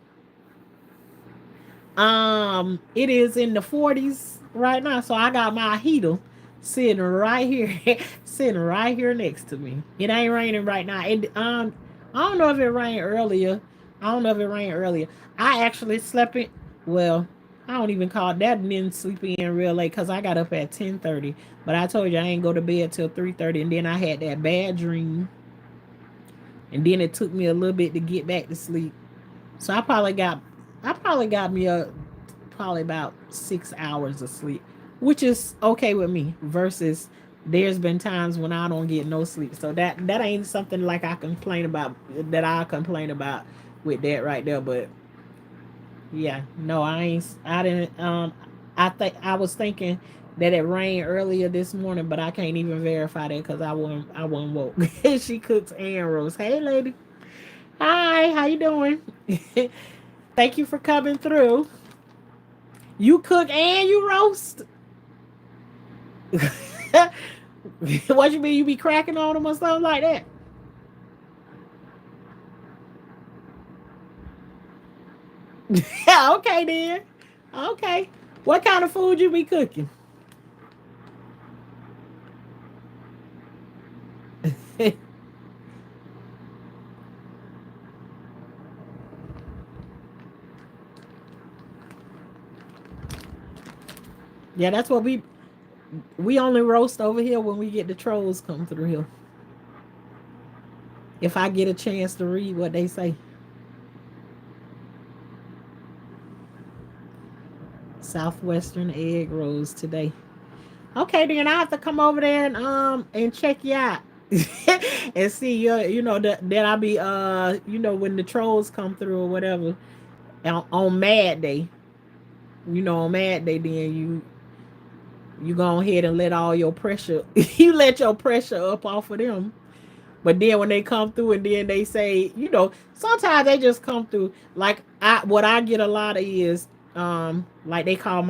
it is in the 40s right now. So I got my heater sitting right here, sitting right here next to me. It ain't raining right now. I don't know if it rained earlier. I don't know if it rained earlier. I actually slept in. Well, I don't even call that, didn't sleep in real late because I got up at 10:30. But I told you I ain't go to bed till 3:30, and then I had that bad dream, and then it took me a little bit to get back to sleep. So I probably got me a probably about 6 hours of sleep, which is okay with me. Versus there's been times when I don't get no sleep, so that ain't something like I complain about, that I complain about with that right there. But yeah, no, I ain't. I didn't. I was thinking that it rained earlier this morning, but I can't even verify that because I wasn't woke. She cooks and roast. Hey, lady. Hi, how you doing? Thank you for coming through. You cook and you roast. What you mean? You be cracking on them or something like that? Yeah, okay then. Okay. What kind of food you be cooking? Yeah, that's what we only roast over here when we get the trolls come through here. If I get a chance to read what they say. Southwestern egg rolls today. Okay, then I have to come over there and check you out. And see that I be when the trolls come through or whatever on Mad Day. On Mad Day, then You go ahead and let all your pressure, you let your pressure up off of them. But then when they come through and then they say, sometimes they just come through. Like what I get a lot of is, like they call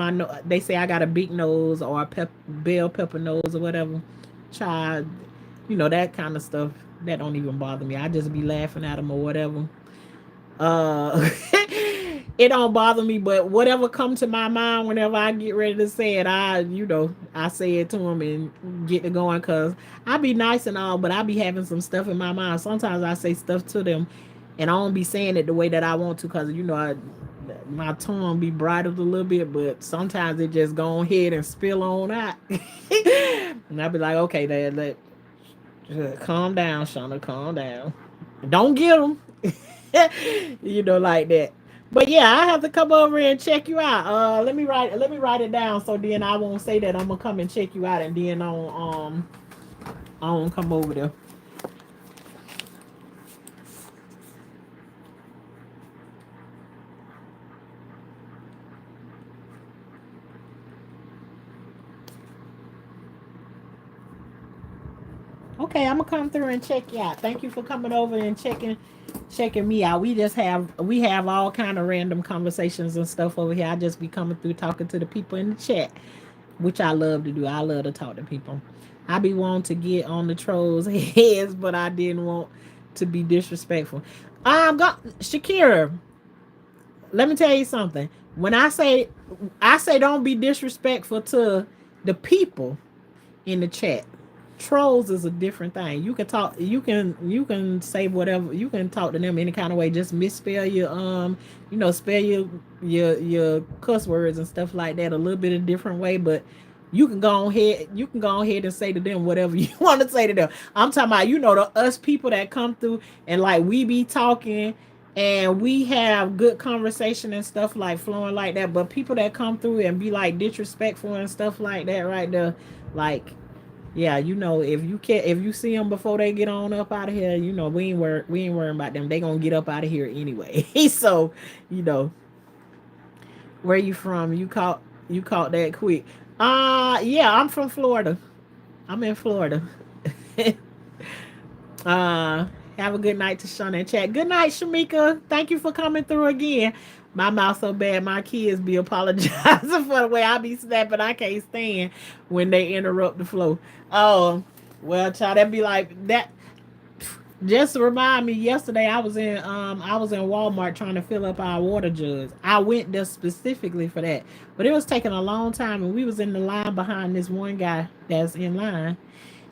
they say I got a big nose or a bell pepper nose or whatever. Child, that kind of stuff. That don't even bother me. I just be laughing at them or whatever. It don't bother me, but whatever come to my mind whenever I get ready to say it, I say it to them and get to going, because I be nice and all, but I be having some stuff in my mind. Sometimes I say stuff to them and I don't be saying it the way that I want to, because my tongue be bridled a little bit, but sometimes it just go ahead and spill on out. And I be like, okay, Dad, calm down, Shauna, calm down. Don't get them. Like that. But yeah, I have to come over and check you out. Let me write it down, so then I won't say that I'm gonna come and check you out and then I won't come over there. Okay, I'm gonna come through and check you out. Thank you for coming over and checking me out. We have all kind of random conversations and stuff over here. I just be coming through talking to the people in the chat, which I love to do. I love to talk to people. I be wanting to get on the trolls' heads, but I didn't want to be disrespectful. Shakira, let me tell you something. When I say don't be disrespectful to the people in the chat. Trolls is a different thing. You can talk. You can say whatever. You can talk to them any kind of way. Just misspell spell your cuss words and stuff like that a little bit a different way. But you can go ahead. You can go ahead and say to them whatever you want to say to them. I'm talking about the us people that come through and like we be talking and we have good conversation and stuff like flowing like that. But people that come through and be like disrespectful and stuff like that right there, like yeah, if you see them before they get on up out of here, we ain't worrying about them. They gonna get up out of here anyway. So, you know, where you from? You caught that quick. Yeah, I'm from Florida. I'm in Florida. uh have a good night to Shauna and chat. Good night, Shamika. Thank you for coming through again. My mouth so bad, my kids be apologizing for the way I be snapping. I can't stand when they interrupt the flow. Oh, well, child, that be like that. Just to remind me, yesterday I was in Walmart trying to fill up our water jugs. I went there specifically for that, but it was taking a long time, and we was in the line behind this one guy that's in line,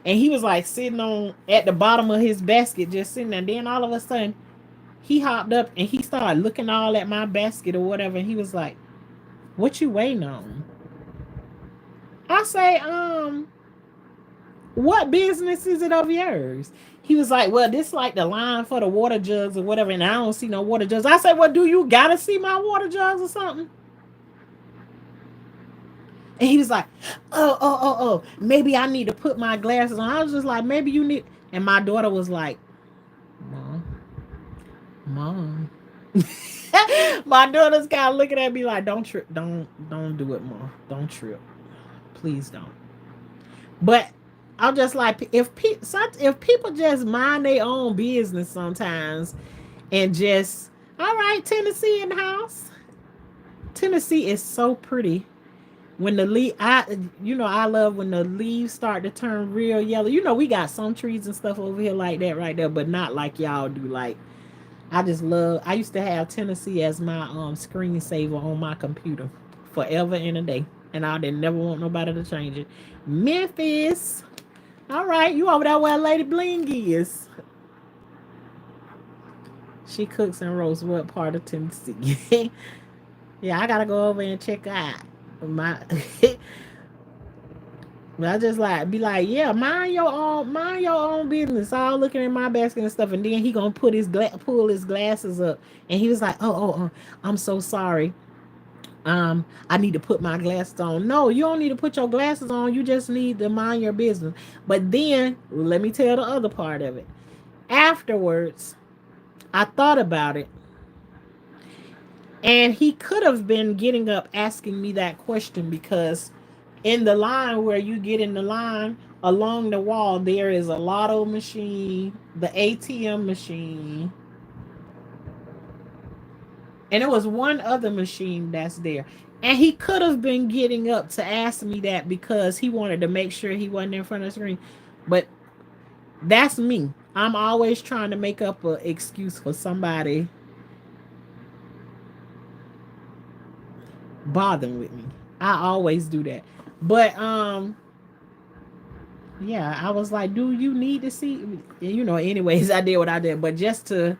and he was like sitting on at the bottom of his basket, just sitting there. And then all of a sudden, he hopped up and he started looking all at my basket or whatever, and he was like, "What you waiting on?" I say, what business is it of yours? He was like, well, this like the line for the water jugs or whatever, and I don't see no water jugs. I said, well, do you gotta see my water jugs or something? And he was like, oh, maybe I need to put my glasses on. I was just like, maybe you need. And my daughter was like, Mom, Mom. My daughter's kind of looking at me like, don't trip, don't do it, Mom. Don't trip, please don't. But I'm just like, if people just mind their own business sometimes, and just all right, Tennessee in the house. Tennessee is so pretty. When the leaf, I love when the leaves start to turn real yellow. We got some trees and stuff over here like that right there, but not like y'all do. Like I just love. I used to have Tennessee as my screensaver on my computer forever and a day, and I didn't never want nobody to change it. Memphis. All right, you over there where Lady Bling is. She cooks and roasts what part of Tennessee? Yeah, I gotta go over and check out my. I just like be like, yeah, mind your own business. All looking in my basket and stuff, and then he gonna pull his glasses up, and he was like, oh, I'm so sorry. I need to put my glasses on. No, you don't need to put your glasses on. You just need to mind your business. But then let me tell the other part of it. Afterwards, I thought about it, and he could have been getting up asking me that question because In the line where you get in the line, along the wall there is a lotto machine, the ATM machine, and it was one other machine that's there. And he could have been getting up to ask me that because he wanted to make sure he wasn't in front of the screen. But that's me. I'm always trying to make up an excuse for somebody bothering with me. I always do that. But yeah, I was like, do you need to see, anyways, I did what I did, but just to,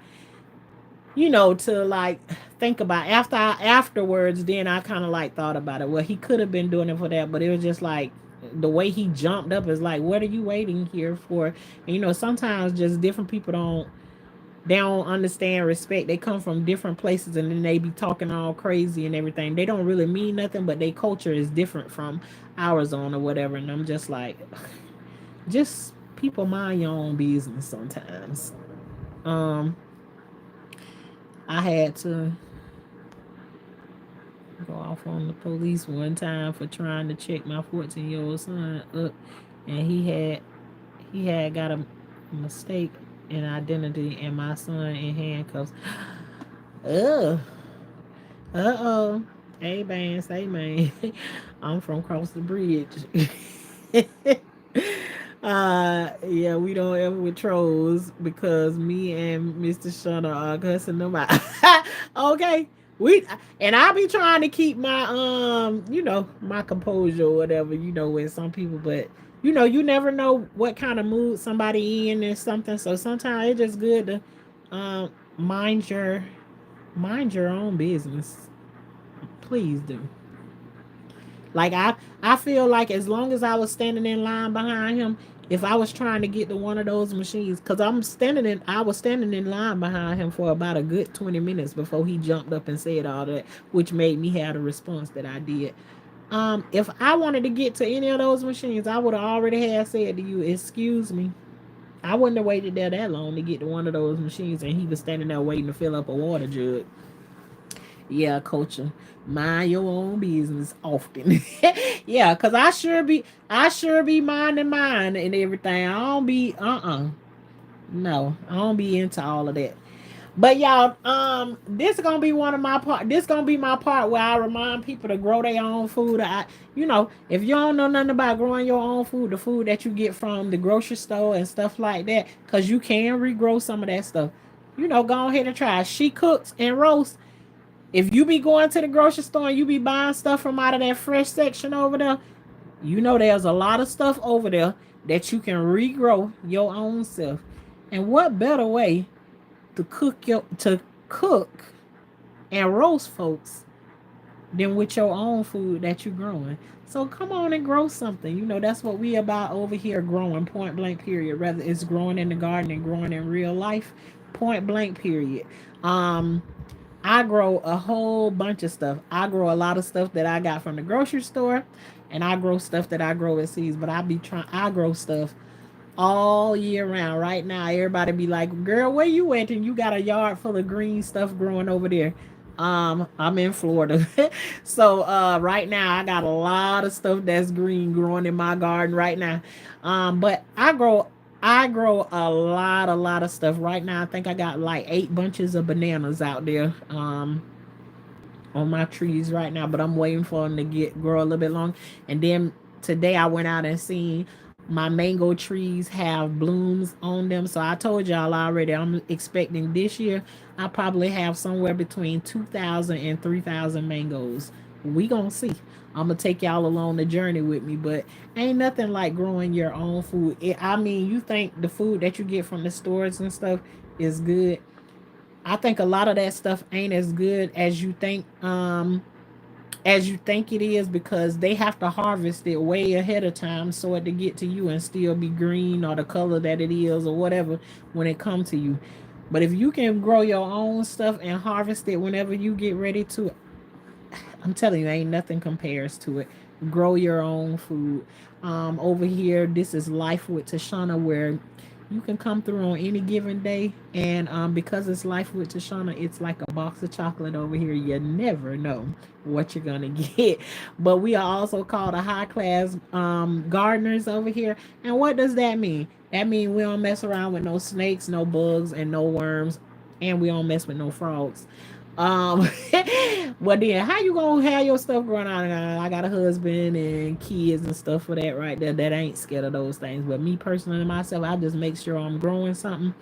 to like think about afterwards, then I kind of like thought about it. Well, he could have been doing it for that, but it was just like the way he jumped up is like, what are you waiting here for? And sometimes just different people they don't understand respect. They come from different places and then they be talking all crazy and everything. They don't really mean nothing, but their culture is different from ours on or whatever. And I'm just like, just people mind your own business sometimes. Um, I had to go off on the police one time for trying to check my 14-year-old son up, and he had got a mistake in identity and my son in handcuffs. Ugh. Uh-oh. Hey man, say man. I'm from across the bridge. Yeah, we don't ever with trolls because me and Mr. Shunner are cussing them out. Okay. We and I be trying to keep my my composure or whatever, with some people, but you never know what kind of mood somebody in or something. So sometimes it's just good to mind your own business. Please do. Like I feel like as long as I was standing in line behind him, if I was trying to get to one of those machines, because I was standing in line behind him for about a good 20 minutes before he jumped up and said all that, which made me have the response that I did. If I wanted to get to any of those machines, I would have already have said to you, "Excuse me." I wouldn't have waited there that long to get to one of those machines, and he was standing there waiting to fill up a water jug. Yeah, culture. Mind your own business often. Yeah, cause I sure be minding mine and everything. I don't be no, I don't be into all of that. But y'all, this gonna be my part where I remind people to grow their own food. If you don't know nothing about growing your own food, the food that you get from the grocery store and stuff like that, cause you can regrow some of that stuff. Go ahead and try. She cooks and roasts. If you be going to the grocery store and you be buying stuff from out of that fresh section over there, there's a lot of stuff over there that you can regrow your own self. And what better way to cook and roast folks than with your own food that you're growing? So come on and grow something. That's what we about over here, growing, point blank period. Whether it's growing in the garden and growing in real life, point blank period. Um I grow a whole bunch of stuff. I grow a lot of stuff that I got from the grocery store, and I grow stuff that I grow at seeds. But I grow stuff all year round. Right now, everybody be like, "Girl, where you went and you got a yard full of green stuff growing over there?" I'm in Florida, so right now I got a lot of stuff that's green growing in my garden right now. But I grow a lot of stuff right now. I think I got like 8 bunches of bananas out there. On my trees right now, but I'm waiting for them to get grow a little bit long. And then today I went out and seen my mango trees have blooms on them. So I told y'all already, I'm expecting this year I probably have somewhere between 2,000 and 3,000 mangoes. We gonna see. I'm gonna take y'all along the journey with me, but ain't nothing like growing your own food. I mean, you think the food that you get from the stores and stuff is good. I think a lot of that stuff ain't as good as you think it is, because they have to harvest it way ahead of time so it to get to you and still be green or the color that it is or whatever when it come to you. But if you can grow your own stuff and harvest it whenever you get ready to, I'm telling you, ain't nothing compares to it. Grow your own food. Over here, this is Life with Tashanna, where You can come through on any given day, and because it's life with Tashanna, it's like a box of chocolate over here. You never know what you're gonna get. But we are also called a high class gardeners over here. And what does that mean? That means we don't mess around with no snakes, no bugs, and no worms, and we don't mess with no frogs. Um, well then, how you gonna have your stuff growing on? I got a husband and kids and stuff for that right there. That ain't scared of those things. But me personally, myself, I just make sure I'm growing something,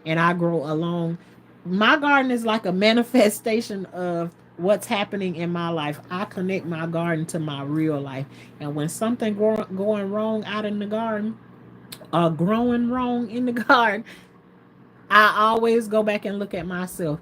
and I grow along. My garden is like a manifestation of what's happening in my life. I connect my garden to my real life, and when something going wrong out in the garden, growing wrong in the garden, I always go back and look at myself.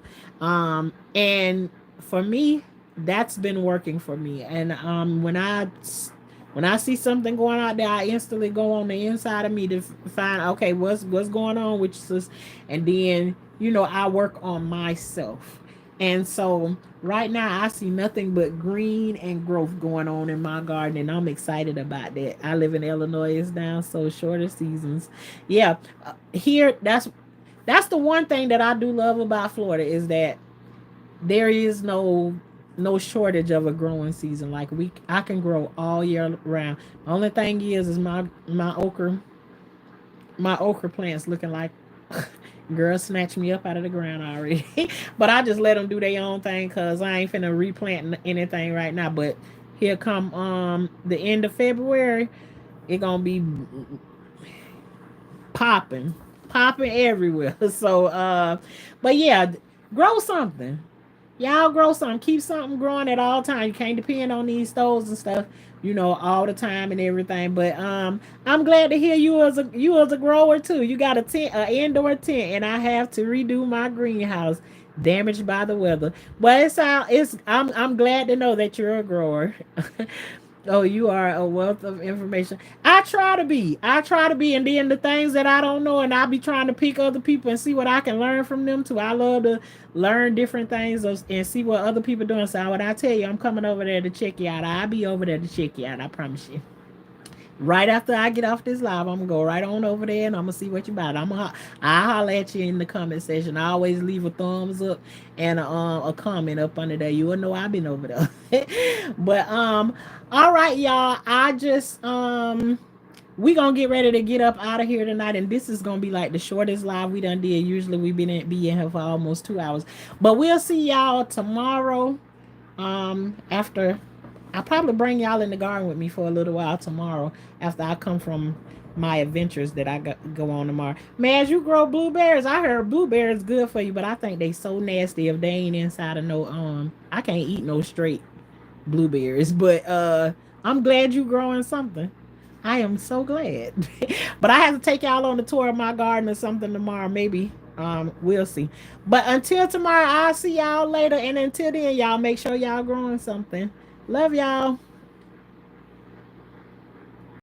And for me, that's been working for me. And when I see something going out there, I instantly go on the inside of me to find okay, what's going on with you, and then I work on myself. And so right now I see nothing but green and growth going on in my garden, and I'm excited about that. I live in Illinois, it's down so shorter seasons. Yeah, here that's the one thing that I do love about Florida is that there is no shortage of a growing season. Like I can grow all year round. The only thing is my okra plants looking like girl snatched me up out of the ground already. But I just let them do their own thing because I ain't finna replant anything right now. But here come the end of February, it gonna be popping, popping everywhere. So, but yeah, grow something. Y'all grow something. Keep something growing at all times. You can't depend on these stoves and stuff, all the time and everything. But I'm glad to hear you as a grower too. You got a indoor tent, and I have to redo my greenhouse, damaged by the weather. But I'm glad to know that you're a grower. Oh, you are a wealth of information. I try to be, and then the things that I don't know, and I be trying to pick other people and see what I can learn from them too. I love to learn different things and see what other people doing. So when I tell you, I'm coming over there to check you out. I'll be over there to check you out. I promise you. Right after I get off this live, I'm gonna go right on over there and I'm gonna see what you about. I holler at you in the comment section. I always leave a thumbs up and a comment up under there. You will know I've been over there. But all right, y'all. We gonna get ready to get up out of here tonight, and this is gonna be like the shortest live we done did. Usually we be in here for almost 2 hours, but we'll see y'all tomorrow. After I'll probably bring y'all in the garden with me for a little while tomorrow after I come from my adventures that go on tomorrow. Man, as you grow blueberries, I heard blueberries good for you, but I think they so nasty if they ain't inside of no I can't eat no straight blueberries. But I'm glad you growing something. I am so glad. But I have to take y'all on the tour of my garden or something tomorrow, maybe. We'll see. But until tomorrow, I'll see y'all later. And until then, y'all make sure y'all growing something. Love y'all.